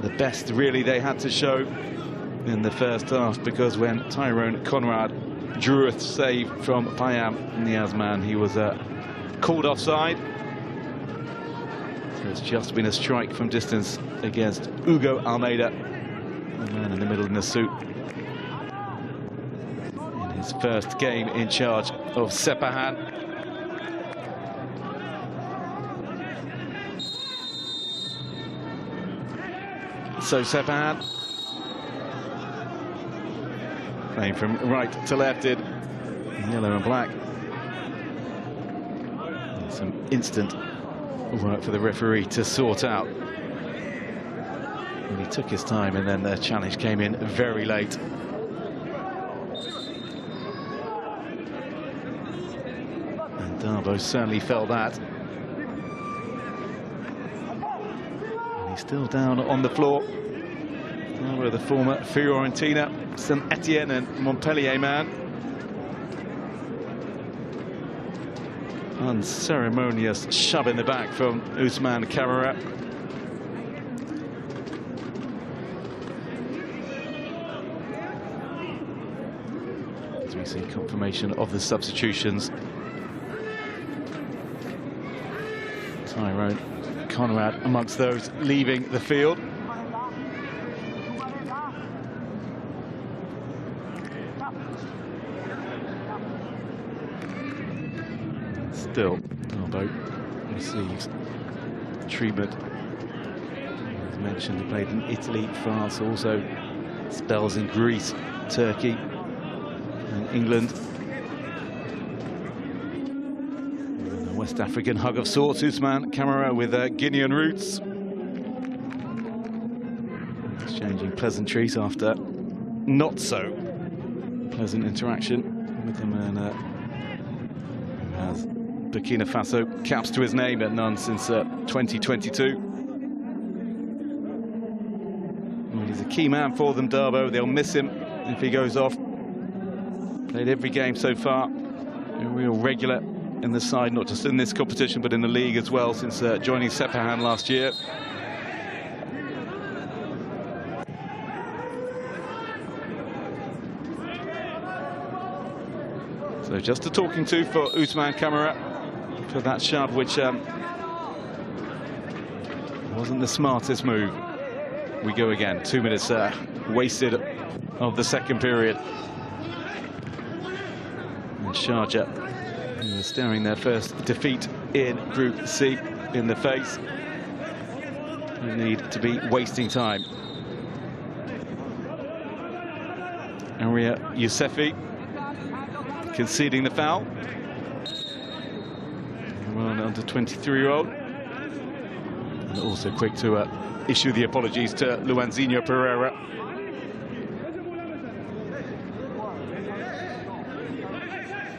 The best, really, they had to show in the first half, because when Tyrone Conrad drew a save from Payam Niazman, he was called offside. So it's just been a strike from distance against Hugo Almeida, the man in the middle in the suit, in his first game in charge of Sepahan. So Sepahan playing from right to left in yellow and black. And some instant work for the referee to sort out. And he took his time, and then the challenge came in very late. And Darbo certainly felt that. And he's still down on the floor. Darbo, the former Fiorentina, St Etienne and Montpellier man. Unceremonious shove in the back from Ousmane Camara. As we see confirmation of the substitutions. Tyrone Conrad amongst those leaving the field. Still, Darboe receives treatment. As mentioned, he played in Italy, France, also spells in Greece, Turkey, and England. And a West African hug of sorts, Ousmane Camara with Guinean roots. Exchanging pleasantries after not so pleasant interaction with the man who has Burkina Faso caps to his name, but none since 2022. Well, he's a key man for them, Darboe. They'll miss him if he goes off. Played every game so far. A real regular in the side, not just in this competition, but in the league as well, since joining Sepahan last year. So just a talking to for Ousmane Camara for that shove, which wasn't the smartest move. We go again. 2 minutes wasted of the second period. And Sharjah, who are staring their first defeat in Group C in the face, no need to be wasting time. Aria Yousefi conceding the foul. Well, an under 23-year-old. And also quick to issue the apologies to Luanzinho Pereira.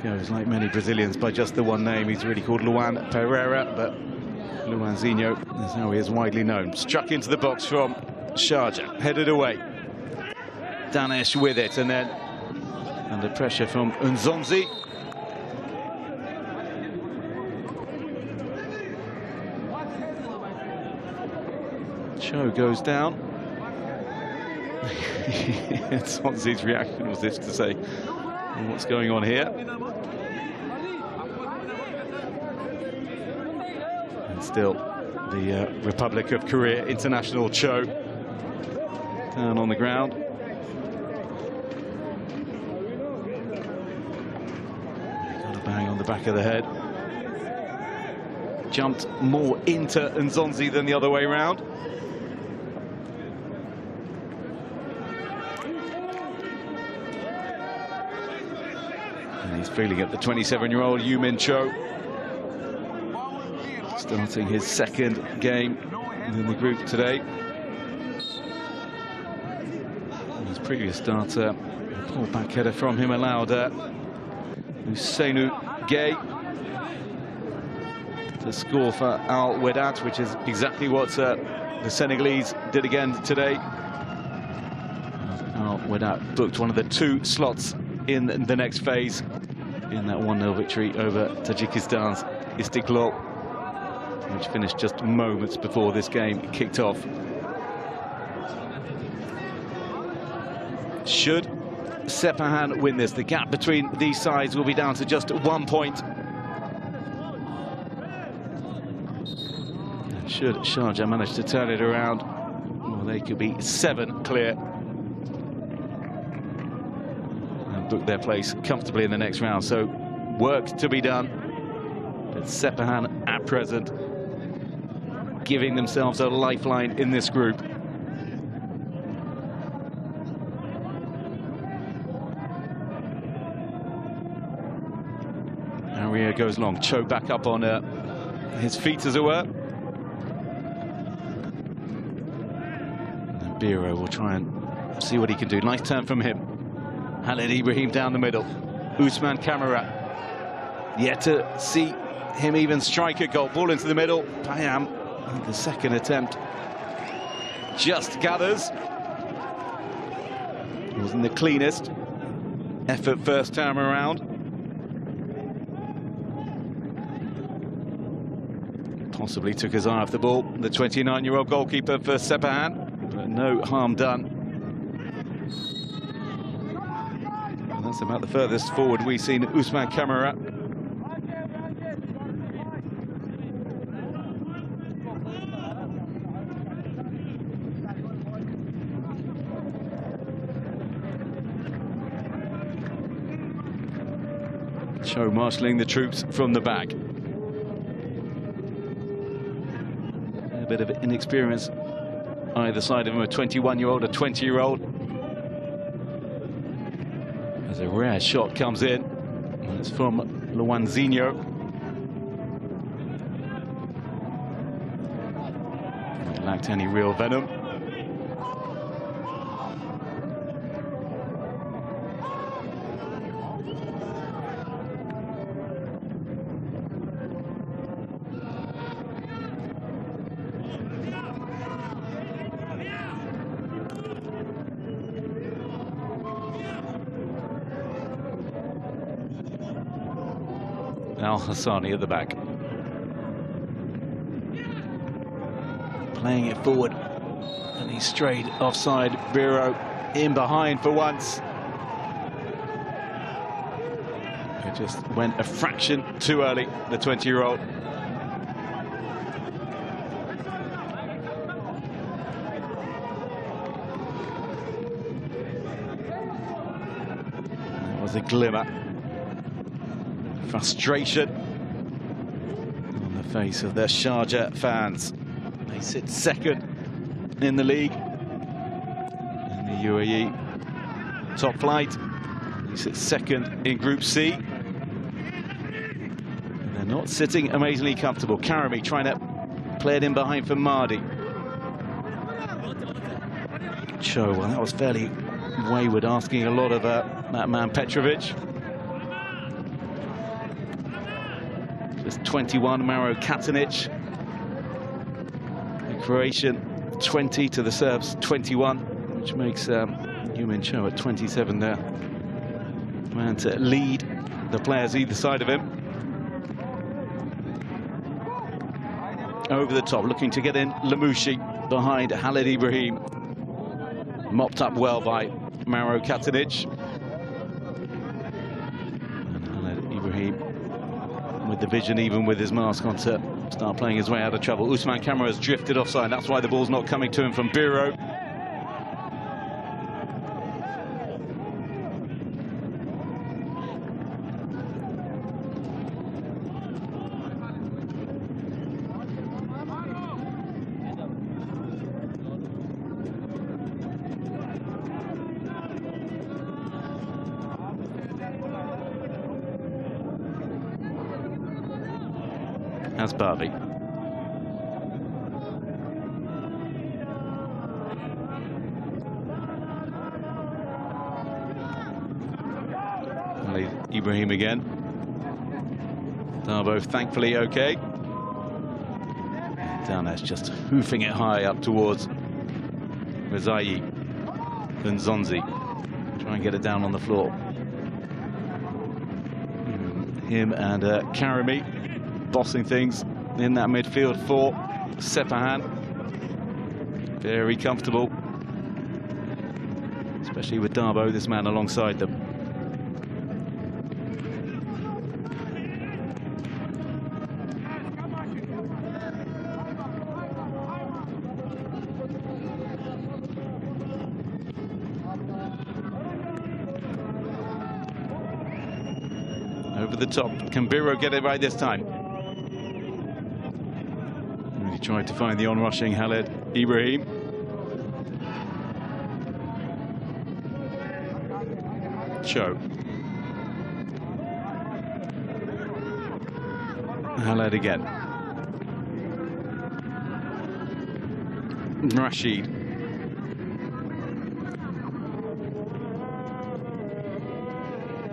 Goes, like many Brazilians, by just the one name. He's really called Luan Pereira, but Luanzinho is how he is widely known. Struck into the box from Sharjah, headed away. Danesh with it, and then under pressure from Nzonzi. Cho goes down. Nzonzi's reaction was this to say, what's going on here? And still, the Republic of Korea international Cho down on the ground. Got a bang on the back of the head. Jumped more into Nzonzi than the other way around. And he's feeling it, the 27-year-old Yumin Cho. Starting his second game in the group today. His previous starter, a poor back header from him allowed Ousseynou Gueye to score for Al Wedat, which is exactly what the Senegalese did again today. Al Wedat booked one of the 2 slots in the next phase in that 1-0 victory over Tajikistan's Istiklal, which finished just moments before this game kicked off. Should Sepahan win this, the gap between these sides will be down to just 1 point. And should Sharjah manage to turn it around, well, they could be 7 clear and book their place comfortably in the next round. So work to be done, but Sepahan at present giving themselves a lifeline in this group. Aria goes long, Cho back up on his feet, as it were. And Biro will try and see what he can do. Nice turn from him. Khalid Ibrahim down the middle. Ousmane Camara. Yet to see him even strike a goal. Ball into the middle. Payam, the second attempt, just gathers. It wasn't the cleanest effort first time around. Possibly took his eye off the ball, the 29-year-old goalkeeper for Sepahan, but no harm done. And That's about the furthest forward we've seen Ousmane Camara. Cho marshalling the troops from the back. A bit of inexperience either side of him, a 21-year-old, a 20-year-old. As a rare shot comes in, and it's from Luanzinho. It lacked any real venom. Al Hassani at the back. Playing it forward. And he strayed offside. Biro in behind for once. It just went a fraction too early, the 20-year-old. That was a glimmer. Frustration on the face of their Sharjah fans. They sit second in the league in the UAE top flight. They sit second in Group C. And they're not sitting amazingly comfortable. Karami trying to play it in behind for Mardi. Cho, well, that was fairly wayward, asking a lot of that man Petrovic. Just 21, Maro Katanic. The Croatian 20 to the Serbs 21, which makes Yumin Cho at 27 there. Man to lead the players either side of him. Over the top, looking to get in Lamouchi behind Khalid Ibrahim. Mopped up well by Maro Katanic. And Khalid Ibrahim with the vision, even with his mask on, to start playing his way out of trouble. Ousmane Camara has drifted offside. That's why the ball's not coming to him from Biro. As Barbie. Ibrahim again. Darbo thankfully okay. Down there's just hoofing it high up towards Rezai Gunzonzi. Try and get it down on the floor. Him and Karami bossing things in that midfield for Sepahan. Very comfortable, especially with Darbo, this man alongside them. Over the top, can Biro get it right this time? He tried to find the on-rushing Khalid Ibrahim. Cho. Khalid again. Rashid.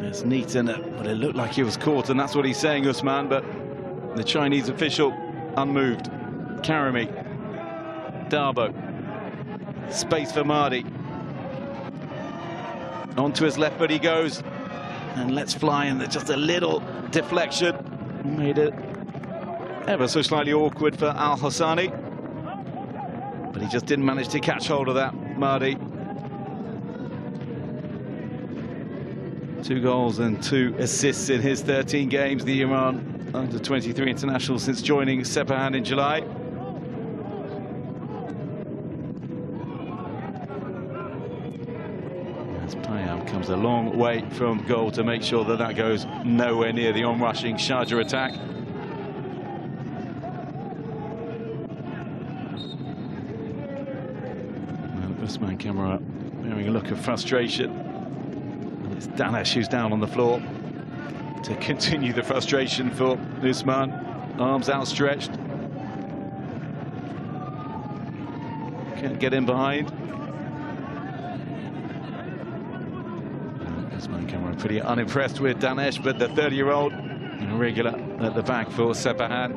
It's neat in it, but it looked like he was caught, and that's what he's saying, Ousmane, but the Chinese official unmoved. Karami. Darbo. Space for Mardi. Onto his left foot he goes. And lets fly, and just a little deflection. Made it ever so slightly awkward for Al Hassani. But he just didn't manage to catch hold of that, Mardi. 2 goals and 2 assists in his 13 games. The Iran under-23 international since joining Sepahan in July. As Payam comes a long way from goal to make sure that that goes nowhere near the on-rushing Sharjah attack. Usman Kamara bearing a look of frustration. And it's Danesh who's down on the floor to continue the frustration for Usman. Arms outstretched. Can't get in behind. Usman Kamara pretty unimpressed with Danesh, but the 30-year-old regular at the back for Sepahan.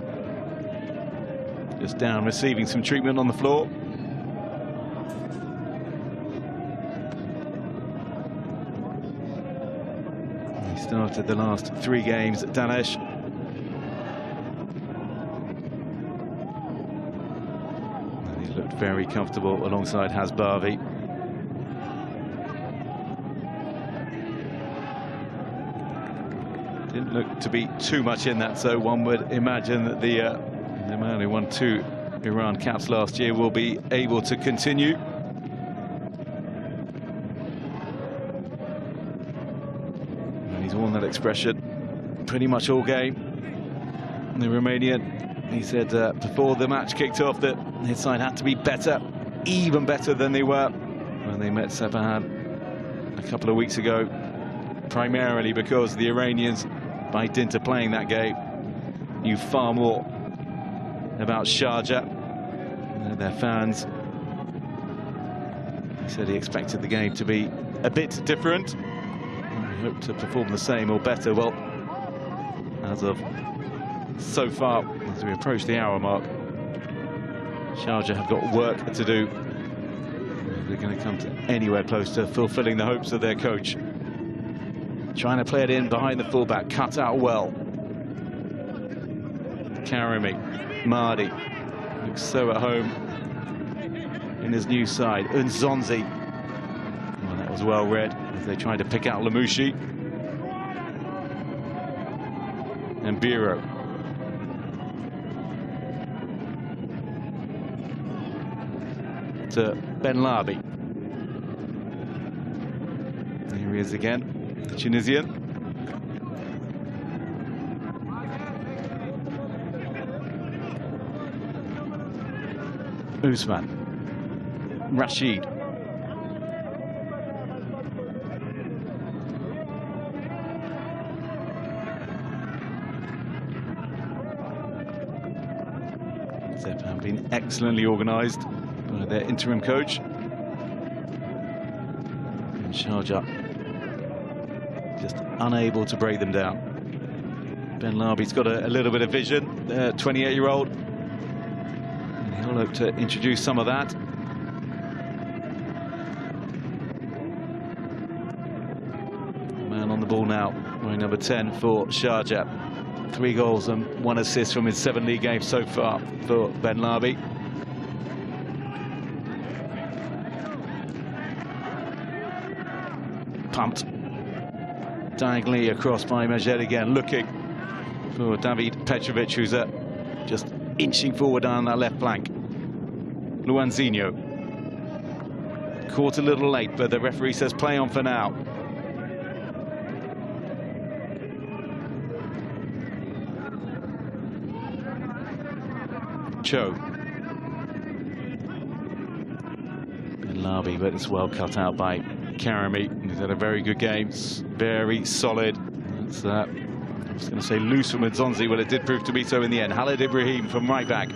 Just down, receiving some treatment on the floor. Started the last 3 games at Danesh. And he looked very comfortable alongside Hasbavi. Didn't look to be too much in that, so one would imagine that the man who won 2 Iran caps last year will be able to continue. He's worn that expression pretty much all game. The Romanian, he said before the match kicked off that his side had to be better, even better than they were when they met Sepahan a couple of weeks ago, primarily because the Iranians, by dint of playing that game, knew far more about Sharjah and their fans. He said he expected the game to be a bit different. He hoped to perform the same or better. Well, as of so far, as we approach the hour mark, Sharjah have got work to do. They're going to come to anywhere close to fulfilling the hopes of their coach. Trying to play it in behind the fullback, cut out well. Karimi, Mahdi, looks so at home in his new side. Unzonzi, well, that was well read as they tried to pick out Lamouchi. And Biro. To Ben Labi. Here he is again, the Tunisian. Usman. Rashid. Zep have been excellently organised by their interim coach. And Sharjah just unable to break them down. Ben Labi's got a little bit of vision, 28-year-old. And he'll look to introduce some of that. Man on the ball now, wearing number 10 for Sharjah. 3 goals and 1 assist from his 7 league games so far for Ben Labi. Pumped diagonally across by Majed again, looking for David Petrovic, who's just inching forward down that left flank. Luanzinho caught a little late, but the referee says play on for now. Cho. Ben Labi, but it's well cut out by Karimi. He's had a very good game, very solid. That's I was going to say loose from Zonzi, well, it did prove to be so in the end. Khalid Ibrahim from right back,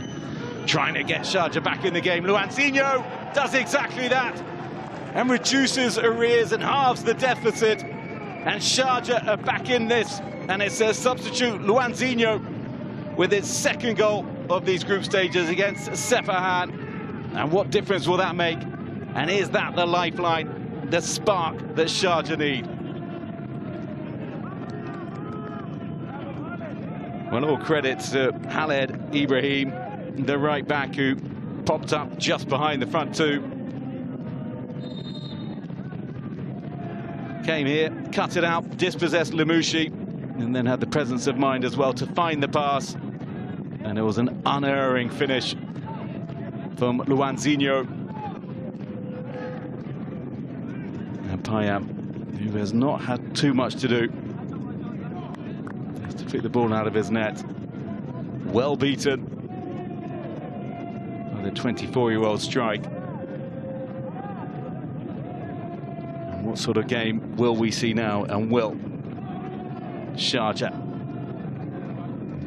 trying to get Sharjah back in the game. Luanzinho does exactly that and reduces arrears and halves the deficit. And Sharjah are back in this, and it says substitute Luanzinho with his 2nd goal of these group stages against Sepahan. And what difference will that make? And is that the lifeline, the spark that Sharjah need? Well, all credit to Khalid Ibrahim, the right back, who popped up just behind the front 2. came here, cut it out, dispossessed Lamouchi, and then had the presence of mind as well to find the pass. And it was an unerring finish from Luanzinho. And Payam, who has not had too much to do, has to pick the ball out of his net. Well beaten by the 24-year-old strike. And what sort of game will we see now? And will Sharjah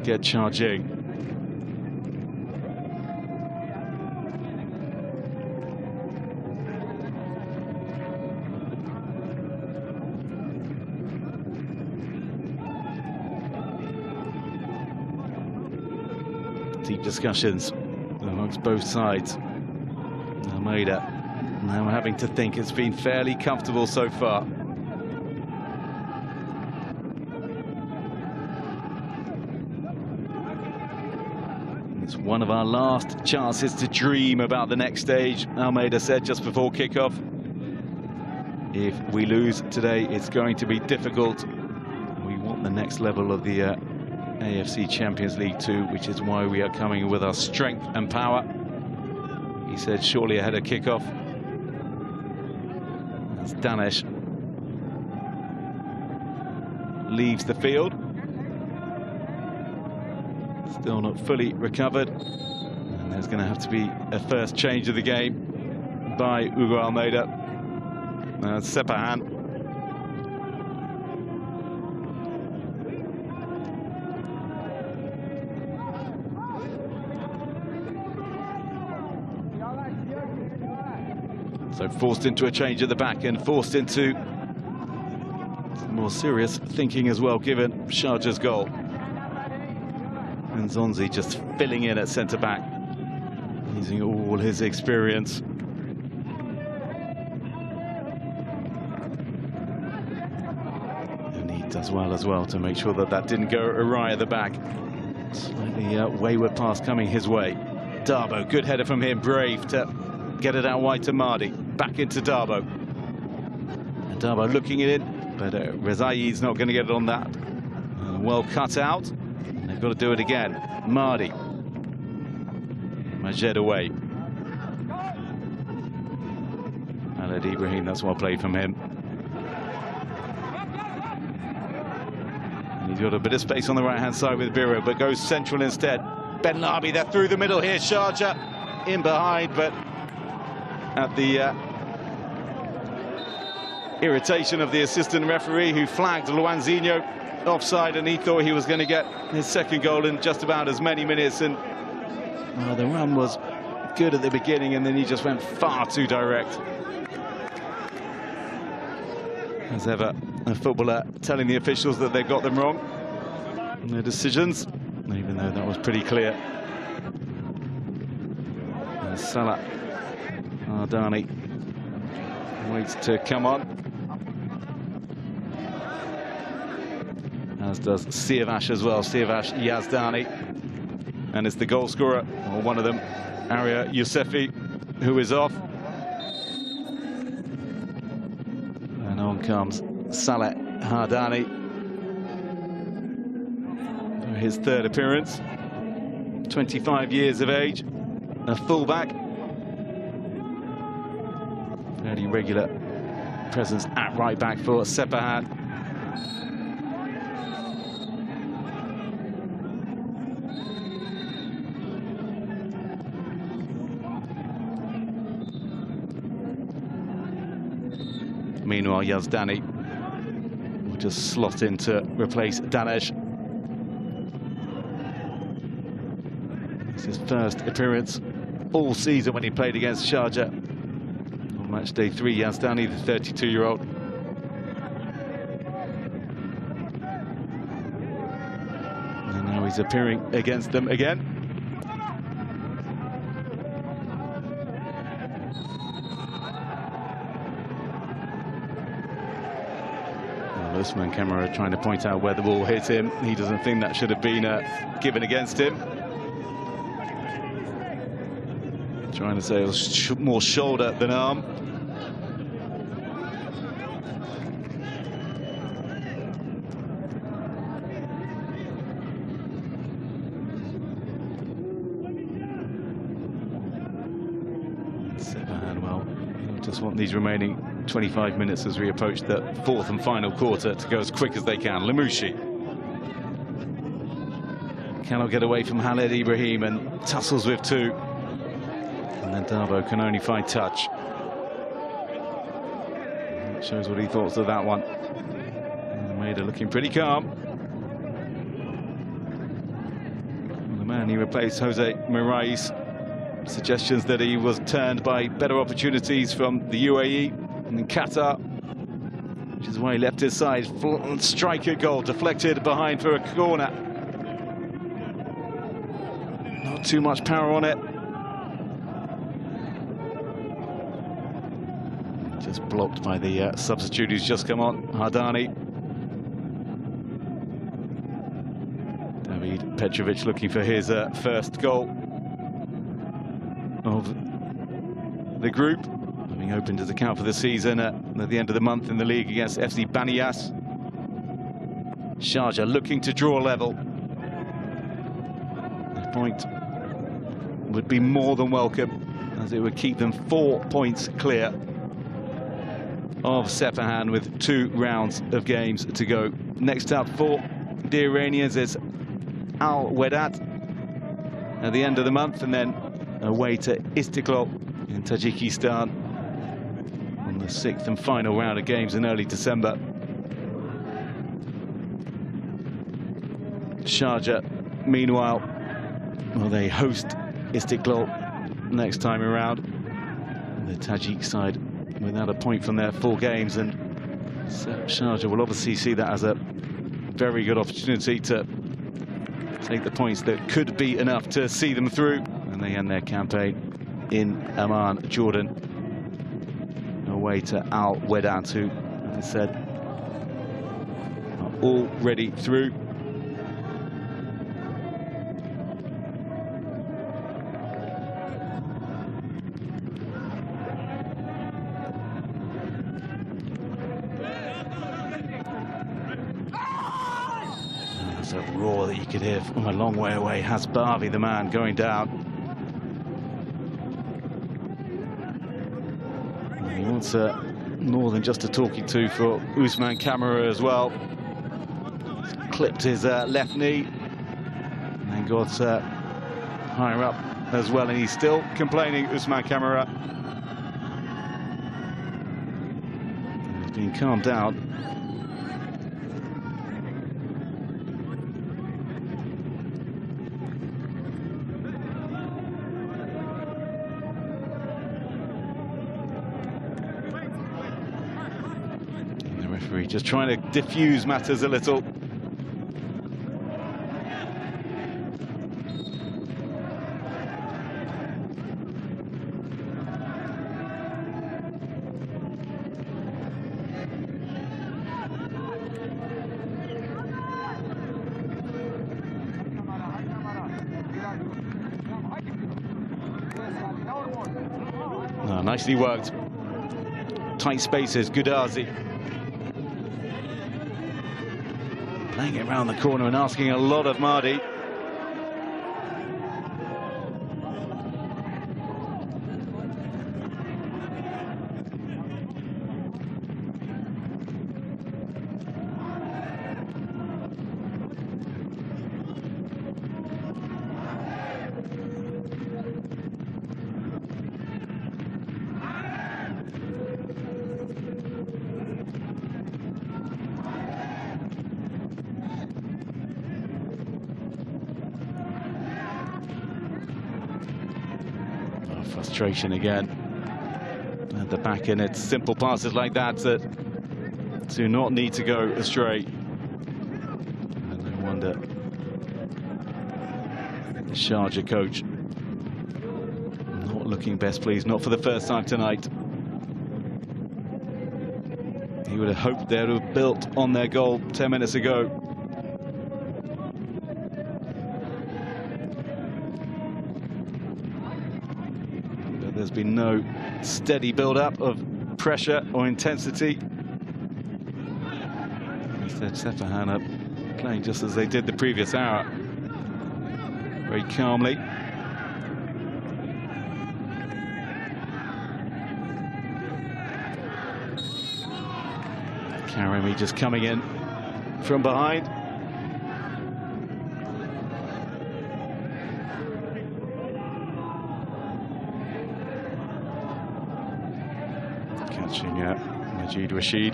get charging? Deep discussions amongst both sides. Almeida now having to think it's been fairly comfortable so far. It's one of our last chances to dream about the next stage, Almeida said just before kickoff. If we lose today, it's going to be difficult. We want the next level of the AFC Champions League 2, which is why we are coming with our strength and power, he said shortly ahead of kickoff. As Danesh leaves the field, still not fully recovered, and there's going to have to be a first change of the game by Hugo Almeida. Sepahan. So forced into a change at the back and forced into more serious thinking as well, given Sharjah's goal. And Zonzi just filling in at centre-back, using all his experience. And he does well as well to make sure that that didn't go awry at the back. Slightly wayward pass coming his way. Darboe, good header from him, brave to get it out wide to Mardi. Back into Darboe. And Darboe looking it in, but Rezai's not going to get it on that. Well cut out. And they've got to do it again. Mardi. Majed away. Khaled Ibrahim, that's well played from him. And he's got a bit of space on the right-hand side with Biro, but goes central instead. Ben Labi, they're through the middle here. Sharjah in behind, but at the irritation of the assistant referee, who flagged Luanzinho offside, and he thought he was going to get his second goal in just about as many minutes. And the run was good at the beginning, and then he just went far too direct. As ever, a footballer telling the officials that they got them wrong in their decisions, even though that was pretty clear. And Salah Ardani waits to come on, as does Siavash as well. Siavash Yazdani, and it's the goal scorer, or one of them, Arya Yousefi, who is off. And on comes Saleh Hardani for his third appearance. 25 years of age, a fullback. Fairly regular presence at right back for Sepahan. Meanwhile, Yazdani will just slot in to replace Danesh. It's his first appearance all season when he played against Sharjah. On match day 3, Yazdani, the 32-year-old. And now he's appearing against them again. Usman Camara trying to point out where the ball hit him. He doesn't think that should have been given against him. Trying to say it was more shoulder than arm. Just want these remaining 25 minutes as we approach the fourth and final quarter to go as quick as they can. Lamouchi cannot get away from Khaled Ibrahim and tussles with two. And then Darboe can only find touch. That shows what he thought of that one. Maida looking pretty calm. And the man he replaced, Jose Morais, suggestions that he was turned by better opportunities from the UAE and Qatar, which is why he left his side. Striker goal deflected behind for a corner. Not too much power on it. Just blocked by the substitute who's just come on, Hardani. David Petrovic looking for his first goal of the group, having opened his account for the season at the end of the month in the league against FC Baniyas. Sharjah looking to draw level. The point would be more than welcome, as it would keep them 4 points clear of Sepahan with 2 rounds of games to go. Next up for the Iranians is Al Wedat at the end of the month, and then away to Istiklal in Tajikistan on the 6th and final round of games in early December. Sharjah, meanwhile, well, they host Istiklal next time around. The Tajik side without a point from their 4 games, and Sharjah will obviously see that as a very good opportunity to take the points that could be enough to see them through. And they end their campaign in Amman, Jordan, away to Al Wedat, who, as I said, are already through. There's a roar that you could hear from a long way away. Hasbavi, the man, going down. He wants more than just a talking to for Usman Kamara as well. He's clipped his left knee and then got higher up as well, and he's still complaining, Usman Kamara. He's been calmed down. Referee just trying to diffuse matters a little. Oh, nicely worked. Tight spaces, Gudazi. Playing it around the corner and asking a lot of Mahdi. Frustration again at the back, and it's simple passes like that that do not need to go astray. And no wonder the Sharjah coach not looking best pleased, not for the first time tonight. He would have hoped they would have built on their goal 10 minutes ago. There's been no steady build-up of pressure or intensity. Instead, Sepahan up playing just as they did the previous hour, very calmly. Karimi just coming in from behind. Catching Majid Rashid.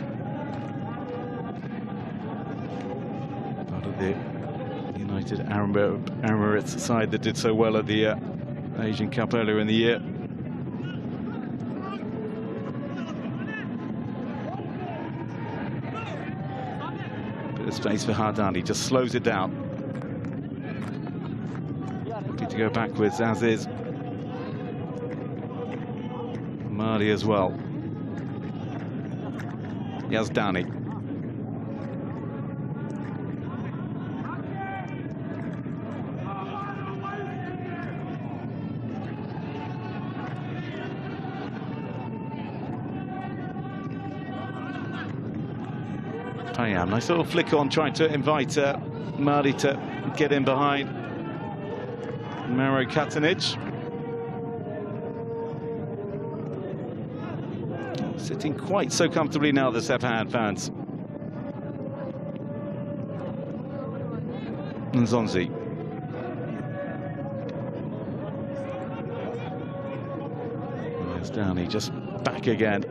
Part of the United Arab Emirates side that did so well at the Asian Cup earlier in the year. Bit of space for Hardani, just slows it down. Happy to go backwards, as is Mardi as well. Yazdani. Payam, nice little flick on, trying to invite Mardi to get in behind Maro Katanic. Sitting quite so comfortably now, the Sepahan fans. Nzonzi. There's Downey, just back again.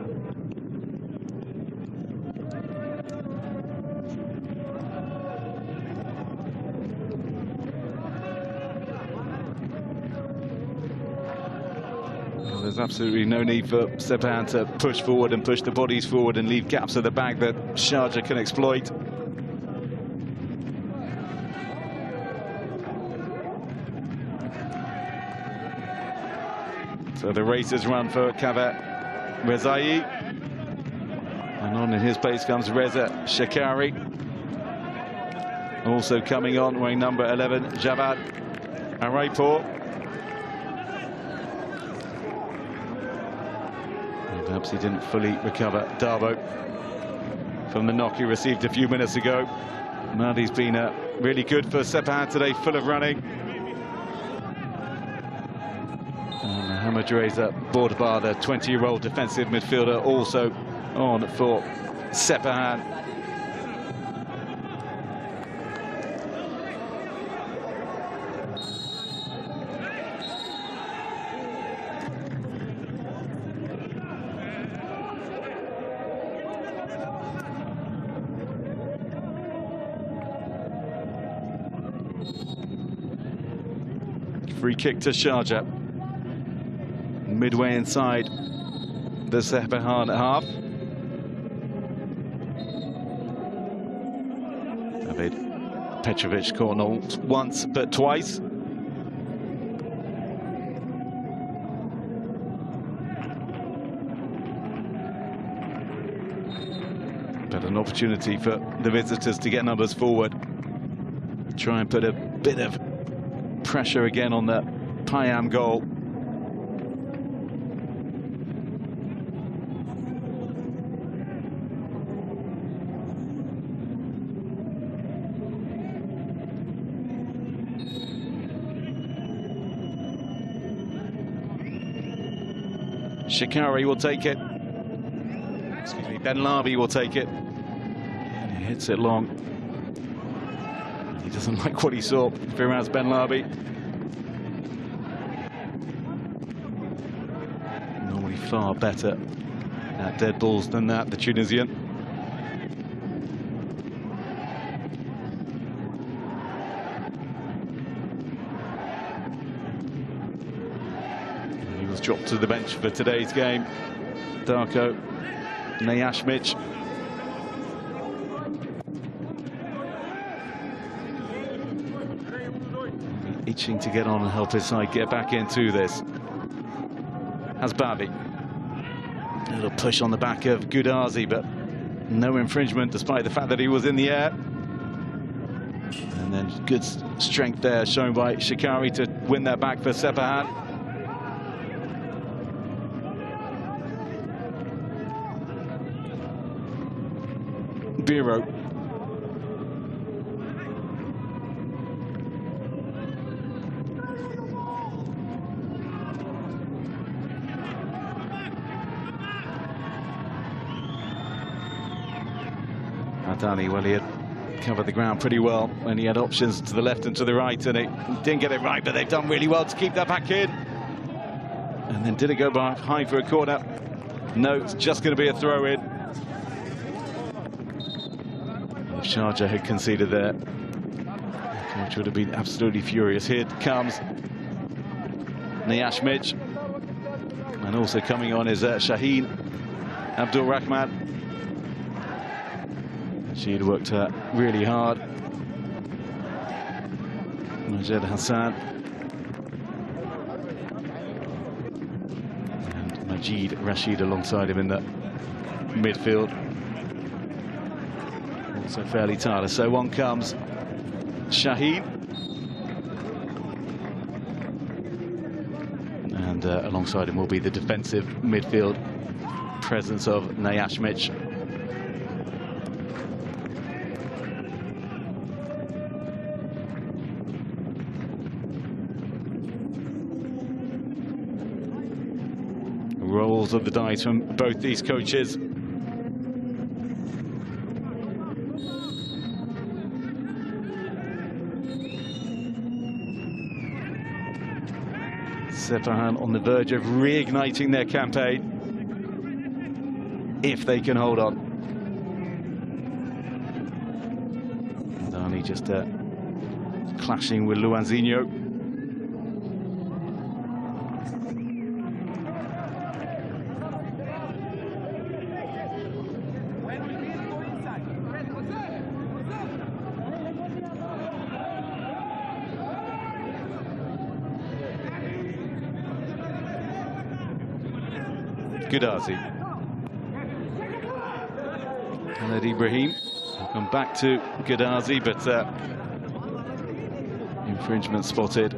There's absolutely no need for Sepahan to push forward and push the bodies forward and leave gaps at the back that Sharjah can exploit. So the races run for Kaveh Rezai. And on in his place comes Reza Shakari. Also coming on, wearing number 11, Javad Araypour. Perhaps he didn't fully recover Darbo from the knock he received a few minutes ago. Mardi's been really good for Sepahan today, full of running. And Mohamed Reza Bourdbar, the 20-year-old defensive midfielder, also on for Sepahan. Free kick to Sharjah. Midway inside the Sepahan half. David Petrovic corner once but twice. But an opportunity for the visitors to get numbers forward. Try and put a bit of pressure again on the Payam goal. Shakari will take it. Excuse me, Ben Labi will take it. And he hits it long. He doesn't like what he saw. Firaz Ben Labi. Normally far better at dead balls than that, the Tunisian. He was dropped to the bench for today's game. Darko Nayashmic. Itching to get on and help his side get back into this. Hasbabi. A little push on the back of Goudazi, but no infringement despite the fact that he was in the air. And then good strength there shown by Shakari to win that back for Sepahan. Biro. Hardani, well, he had covered the ground pretty well when he had options to the left and to the right, and he didn't get it right, but they've done really well to keep that back in. And then did it go behind for a corner? No, it's just going to be a throw-in. If Sharjah had conceded there, which would have been absolutely furious. Here comes Nayashmich, and also coming on is Shaheen Abdul Rahman. She had worked really hard. Majed Hassan and Majid Rashid alongside him in the midfield. Also fairly tired. So on comes Shaheen. And alongside him will be the defensive midfield presence of Nayashmich. Rolls of the dice from both these coaches. Sepahan on the verge of reigniting their campaign, if they can hold on. Dani just clashing with Luanzinho. Gudazi. Khaled Ibrahim. We'll come back to Gudazi, but infringement spotted.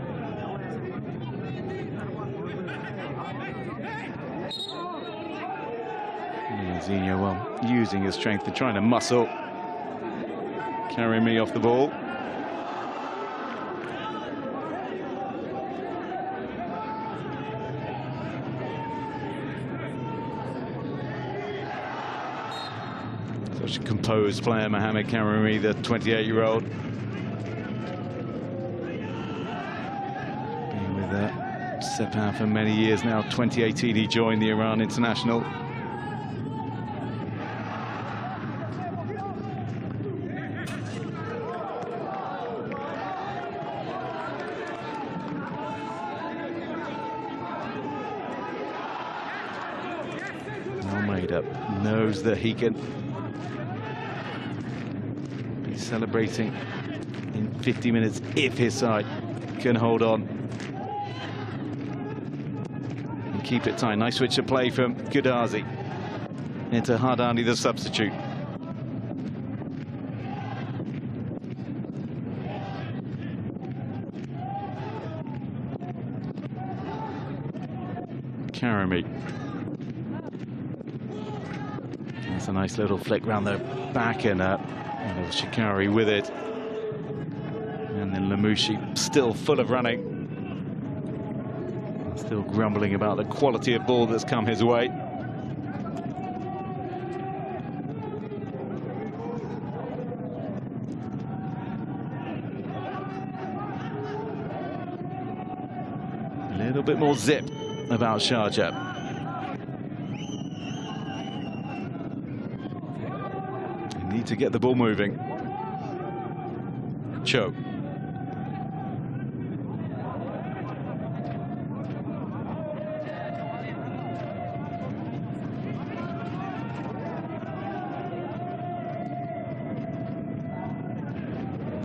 Zinho, well, using his strength and trying to muscle Karimi off the ball. Such a composed player, Mohamed Karimi, the 28-year-old. Been with Sepahan for many years now. 2018 he joined the Iran international. Well made up, knows that he can celebrating in 50 minutes if his side can hold on and keep it tight. Nice switch of play from Gudazi into Hardani, the substitute. Karimi. That's a nice little flick round the back, and Shikari with it, and then Lamouchi still full of running, still grumbling about the quality of ball that's come his way. A little bit more zip about Sharjah. Need to get the ball moving. Cho.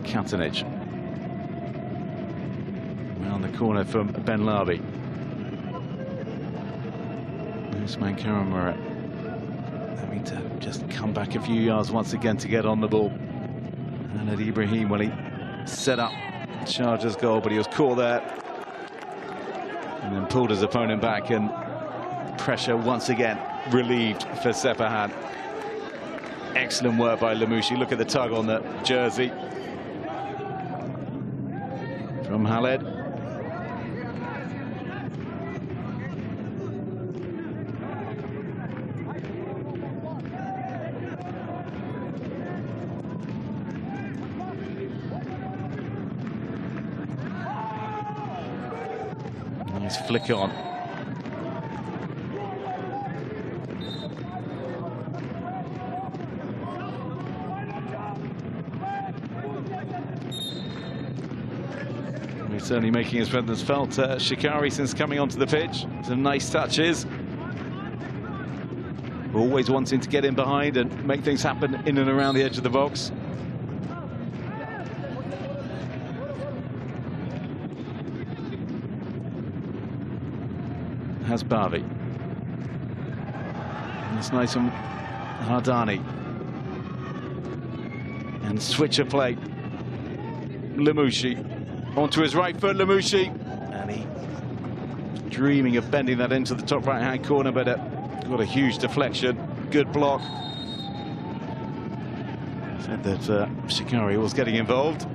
Katanich. Around the corner from Ben Labi. Usman Karamura having to just come back a few yards once again to get on the ball. And at Ibrahim, well, he set up Sharjah's goal, but he was caught there and then pulled his opponent back, and pressure once again relieved for Sepahan. Excellent work by Lamouchi. Look at the tug on the jersey from Khaled. Nice flick on. He's certainly making his presence felt, Shikari, since coming onto the pitch. Some nice touches. Always wanting to get in behind and make things happen in and around the edge of the box. Has Bavi. And it's nice from Hardani. And switch of play. Lamouchi. Onto his right foot, Lamouchi. And he dreaming of bending that into the top right-hand corner, but got a huge deflection. Good block. Said that Shikari was getting involved.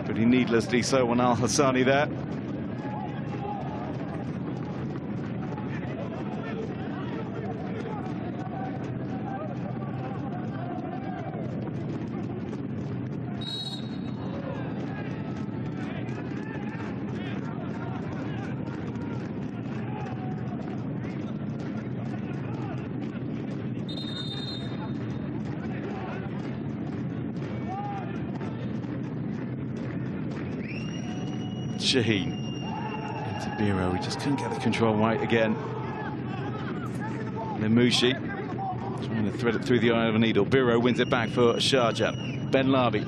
Pretty needlessly so on Al Hassani there. Shaheen into Biro, he just couldn't get the control right again. Lamouchi trying to thread it through the eye of a needle. Biro wins it back for Sharjah. Ben Lavi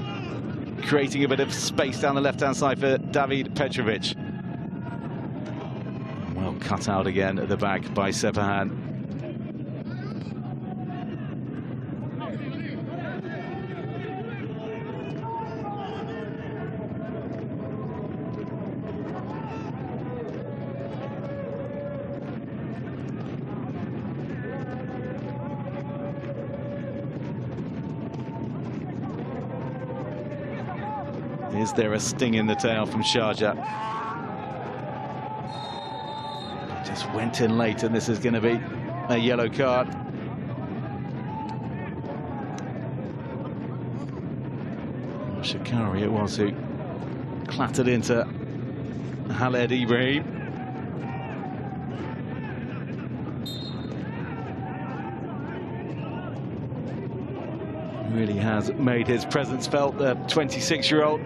creating a bit of space down the left-hand side for David Petrovic. Well cut out again at the back by Sepahan. Is there a sting in the tail from Sharjah? Just went in late, and this is going to be a yellow card. Shikari it was who clattered into Khaled Ibrahim. Really has made his presence felt, the 26-year-old.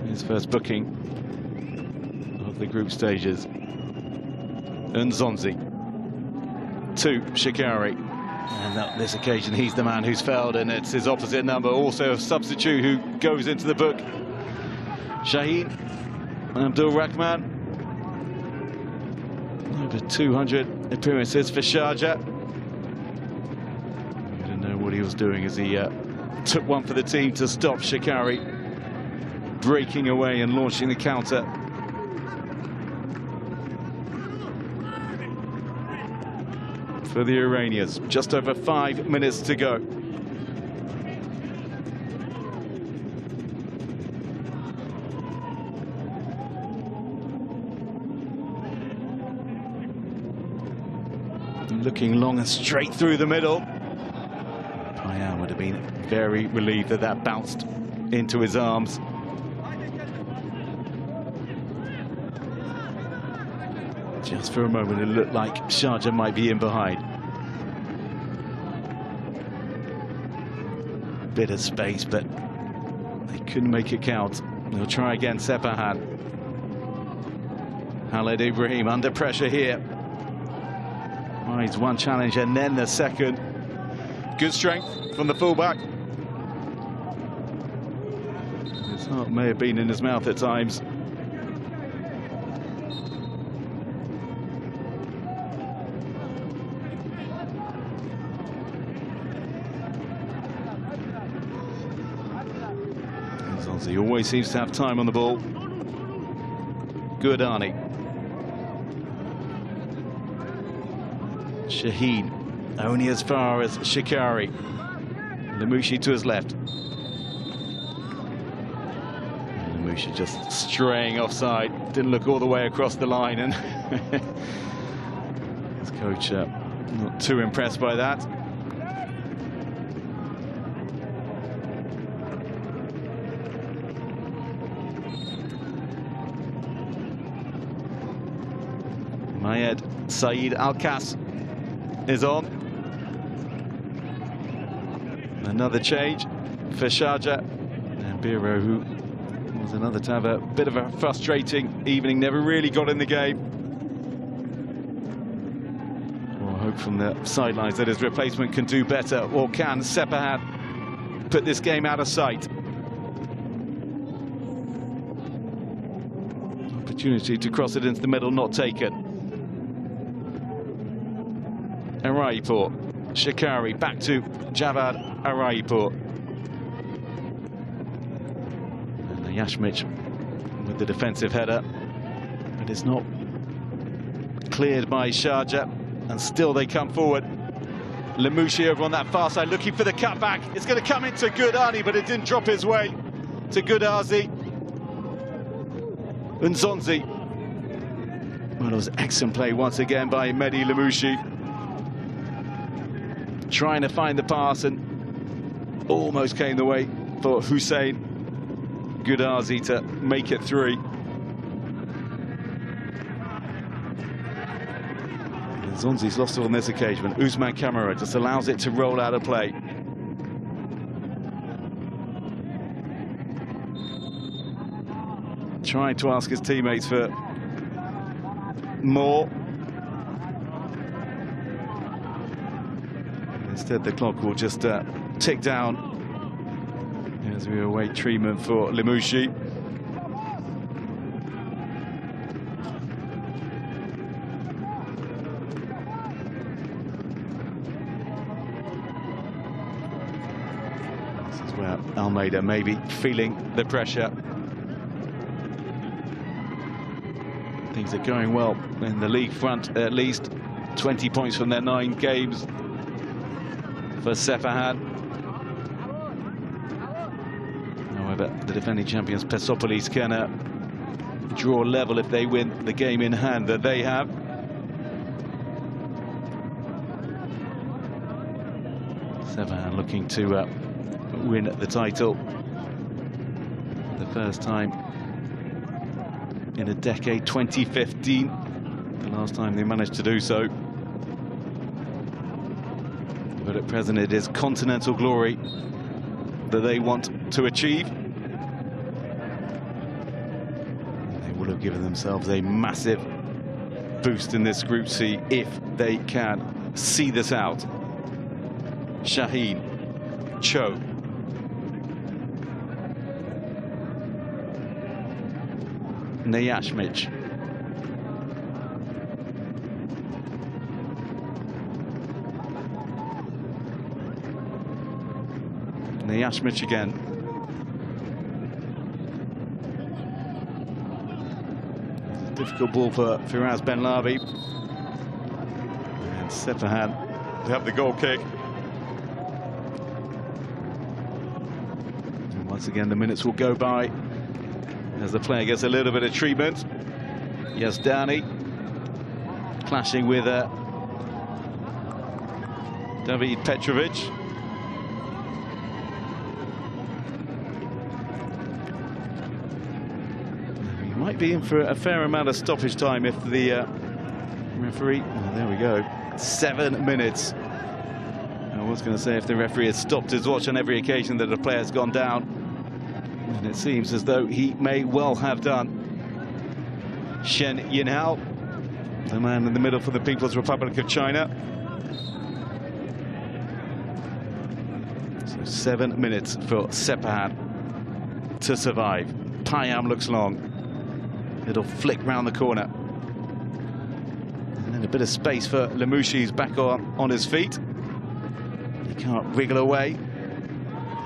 His first booking of the group stages. Nzonzi to Shikari. And on this occasion, he's the man who's fouled, and it's his opposite number, also a substitute, who goes into the book. Shaheen Abdul Rahman. Over 200 appearances for Sharjah. I didn't know what he was doing as he took one for the team to stop Shikari breaking away and launching the counter. For the Iranians, just over 5 minutes to go. Looking long and straight through the middle. Payan would have been very relieved that that bounced into his arms. Just for a moment, it looked like Sharjah might be in behind. Bit of space, but they couldn't make it count. They'll try again, Sepahan. Khaled Ibrahim under pressure here. Finds one challenge and then the second. Good strength from the fullback. His heart may have been in his mouth at times. He always seems to have time on the ball. Good Arnie. Shaheen only as far as Shikari. Lamouchi to his left. Lamouchi just straying offside. Didn't look all the way across the line, and his coach not too impressed by that. Syed Saeed Al-Kas is on. Another change for Sharjah. And Biro, who was another to have a bit of a frustrating evening, never really got in the game. We'll hope from the sidelines that his replacement can do better, or can Sepahan put this game out of sight. Opportunity to cross it into the middle, not taken. Araipur, Shikari, back to Javad Araipur. And the Yashmich with the defensive header. But it's not cleared by Sharjah, and still they come forward. Lemouchi over on that far side, looking for the cutback. It's going to come into Goodani, but it didn't drop his way to Goodazi. Nzonzi. Well, it was excellent play once again by Mehdi Lemouchi. Trying to find the pass, and almost came the way for Hussein Goodazi to make it 3. Nzonzi's lost it on this occasion. Usman Kamara just allows it to roll out of play. Trying to ask his teammates for more. Instead, the clock will just tick down as we await treatment for Lemouchi. This is where Almeida may be feeling the pressure. Things are going well in the league front, at least 20 points from their 9 games for Sepahan. However, the defending champions Persepolis can draw level if they win the game in hand that they have. Sepahan looking to win the title. The first time in a decade, 2015, the last time they managed to do so. But at present it is continental glory that they want to achieve. They will have given themselves a massive boost in this Group C if they can see this out. Shaheen, Cho, Nayashmich. Nayashmich again. Difficult ball for Firaz Benlavi. And Sepahan to have the goal kick. And once again, the minutes will go by as the player gets a little bit of treatment. Yazdani clashing with David Petrovic. He might be in for a fair amount of stoppage time if the referee... Oh, there we go. 7 minutes. I was going to say if the referee has stopped his watch on every occasion that a player's gone down. And it seems as though he may well have done. Shen Yinhao, the man in the middle for the People's Republic of China. So 7 minutes for Sepahan to survive. Payam looks long. It'll flick round the corner. And then a bit of space for Lemouchi, who's back on his feet. He can't wriggle away.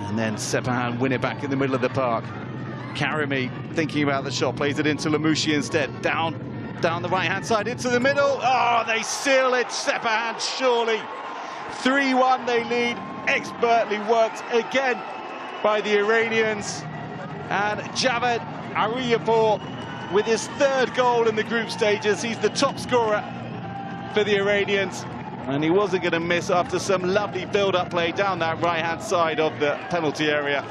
And then Sepahan win it back in the middle of the park. Karimi thinking about the shot, plays it into Lemouchi instead. Down the right-hand side, into the middle. Oh, they seal it, Sepahan, surely. 3-1 they lead, expertly worked again by the Iranians. And Javad Araipur with his 3rd goal in the group stages. He's the top scorer for the Iranians. And he wasn't going to miss after some lovely build-up play down that right-hand side of the penalty area.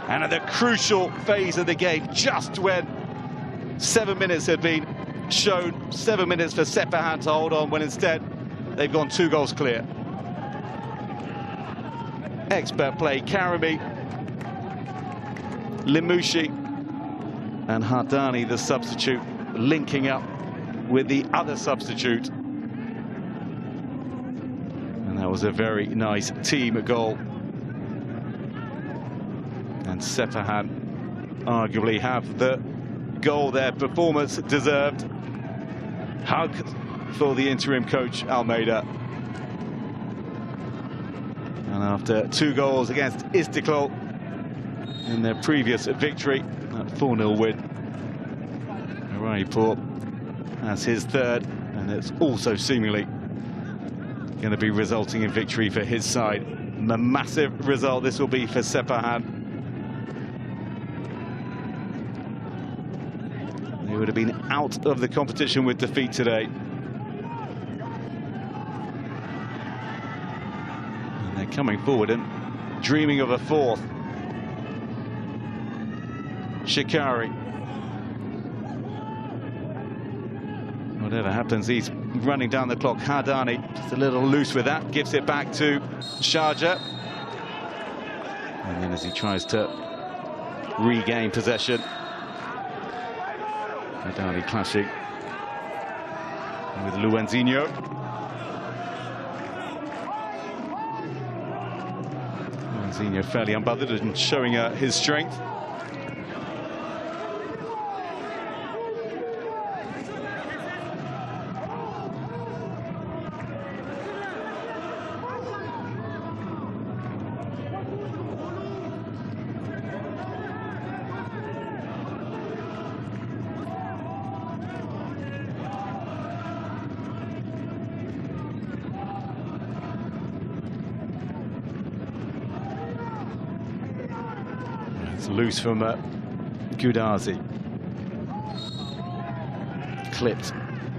And at the crucial phase of the game, just when 7 minutes had been shown 7 minutes for Sepahan to hold on, when instead they've gone 2 goals clear. Expert play, Karimi, Limouchi and Hardani, the substitute, linking up with the other substitute. And that was a very nice team goal. And Sepahan arguably have the goal their performance deserved. Hug for the interim coach, Almeida. And after 2 goals against Istiklal in their previous victory, that 4-0 win, Raipur has his 3rd, and it's also seemingly going to be resulting in victory for his side. A massive result this will be for Sepahan. They would have been out of the competition with defeat today. And they're coming forward and dreaming of a 4th. Shikari. Whatever happens, he's running down the clock. Hardani just a little loose with that, gives it back to Sharjah. And then as he tries to regain possession, Hardani clashing with Luanzinho. Luanzinho fairly unbothered and showing his strength. It's loose from Gudazi. Clipped.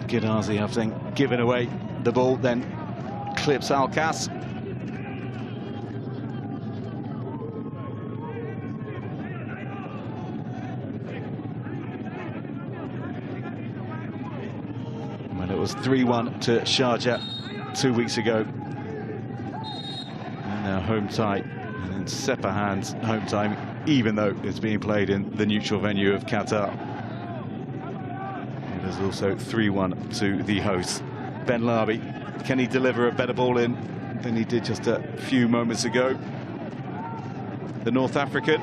Gudazi having given away the ball, then clips Alkas. Well, it was 3-1 to Sharjah 2 weeks ago. And now home tie, and then Sepahan's home tie, even though it's being played in the neutral venue of Qatar. It is also 3-1 to the hosts. Ben Larbi, can he deliver a better ball in than he did just a few moments ago? The North African.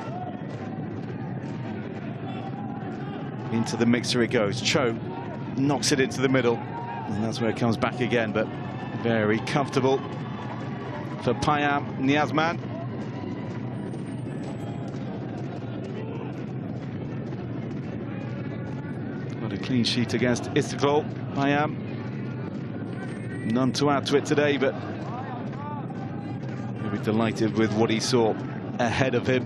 Into the mixer it goes. Cho knocks it into the middle, and that's where it comes back again, but very comfortable for Payam Niazman. Got a clean sheet against Istiklal. Payam, none to add to it today, but he'll be delighted with what he saw ahead of him.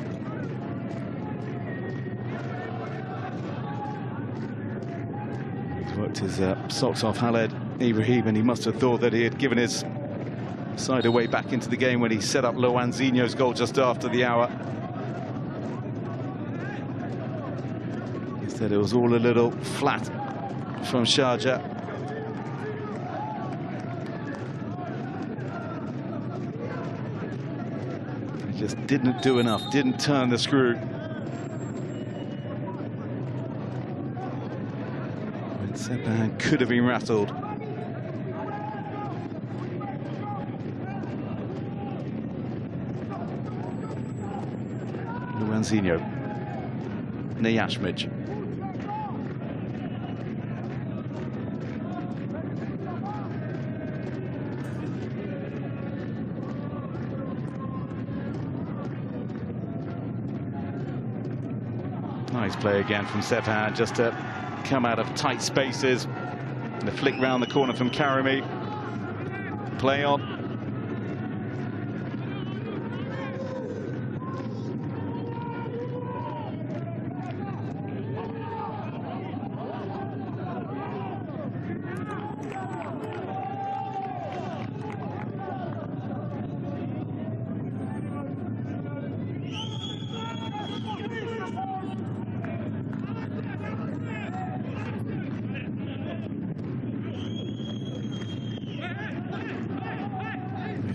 He's worked his socks off, Khaled Ibrahim, and he must have thought that he had given his side away back into the game when he set up Luanzinho's goal just after the hour. Instead, it was all a little flat from Sharjah. He just didn't do enough, didn't turn the screw. And Sepahan could have been rattled. Luanzinho, Neyashmij. Nice play again from Sepahan, just to come out of tight spaces. And a flick round the corner from Karimi. Play on.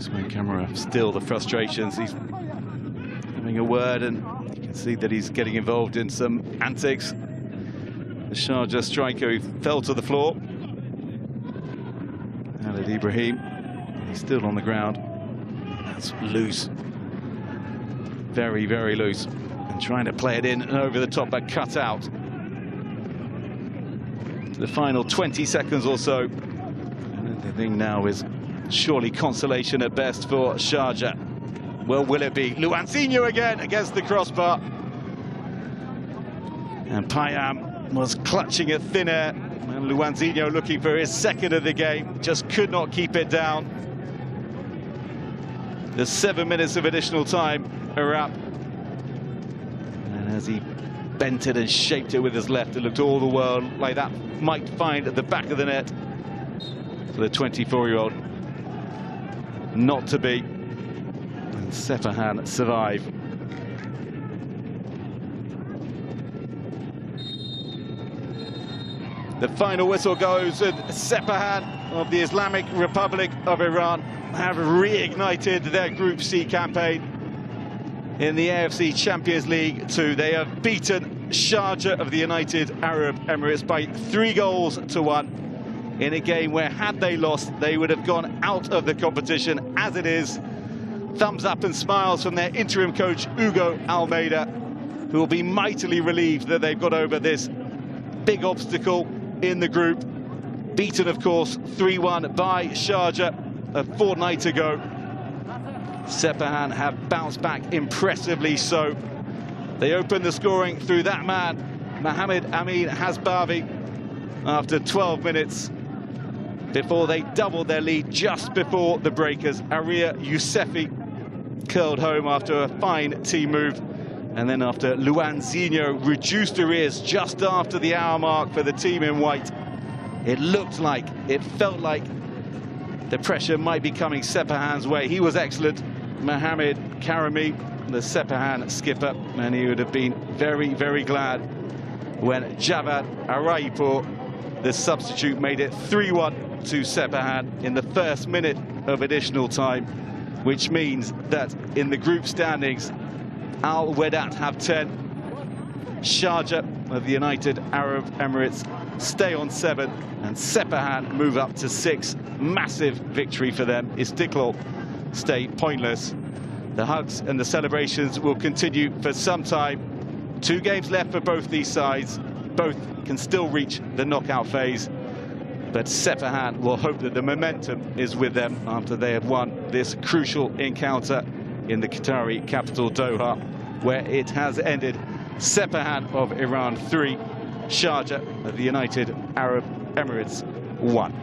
Swing camera still the frustrations. He's having a word, and you can see that he's getting involved in some antics. The Sharjah striker who fell to the floor. Khalid Ibrahim, he's still on the ground. That's loose. Very, very loose. And trying to play it in and over the top, but cut out. The final 20 seconds or so. And the thing now is surely consolation at best for Sharjah. Well, will it be? Luanzinho again against the crossbar. And Payam was clutching at thin air. And Luanzinho looking for his second of the game. Just could not keep it down. The 7 minutes of additional time are up. And as he bent it and shaped it with his left, it looked all the world like that might find at the back of the net for the 24-year-old. Not to be. And Sepahan survive. The final whistle goes, and Sepahan of the Islamic Republic of Iran have reignited their Group C campaign in the AFC Champions League Two. They have beaten Sharjah of the United Arab Emirates by 3-1 in a game where, had they lost, they would have gone out of the competition. As it is, thumbs up and smiles from their interim coach, Hugo Almeida, who will be mightily relieved that they've got over this big obstacle in the group. Beaten, of course, 3-1 by Sharjah a fortnight ago. Sepahan have bounced back impressively so. They opened the scoring through that man, Mohamed Amin Hasbavi, after 12 minutes, before they doubled their lead just before the breakers. Aria Yousefi curled home after a fine team move. And then after Luanzinho reduced arrears just after the hour mark for the team in white, it looked like, it felt like the pressure might be coming Sepahan's way. He was excellent, Mohamed Karami, the Sepahan skipper, and he would have been very, very glad when Javad Araipour, the substitute, made it 3-1 to Sepahan in the first minute of additional time, which means that in the group standings, Al Wedat have 10. Sharjah of the United Arab Emirates stay on 7, and Sepahan move up to 6. Massive victory for them. Istiklal stay pointless. The hugs and the celebrations will continue for some time. 2 games left for both these sides. Both can still reach the knockout phase. But Sepahan will hope that the momentum is with them after they have won this crucial encounter in the Qatari capital, Doha, where it has ended Sepahan of Iran 3, Sharjah of the United Arab Emirates 1.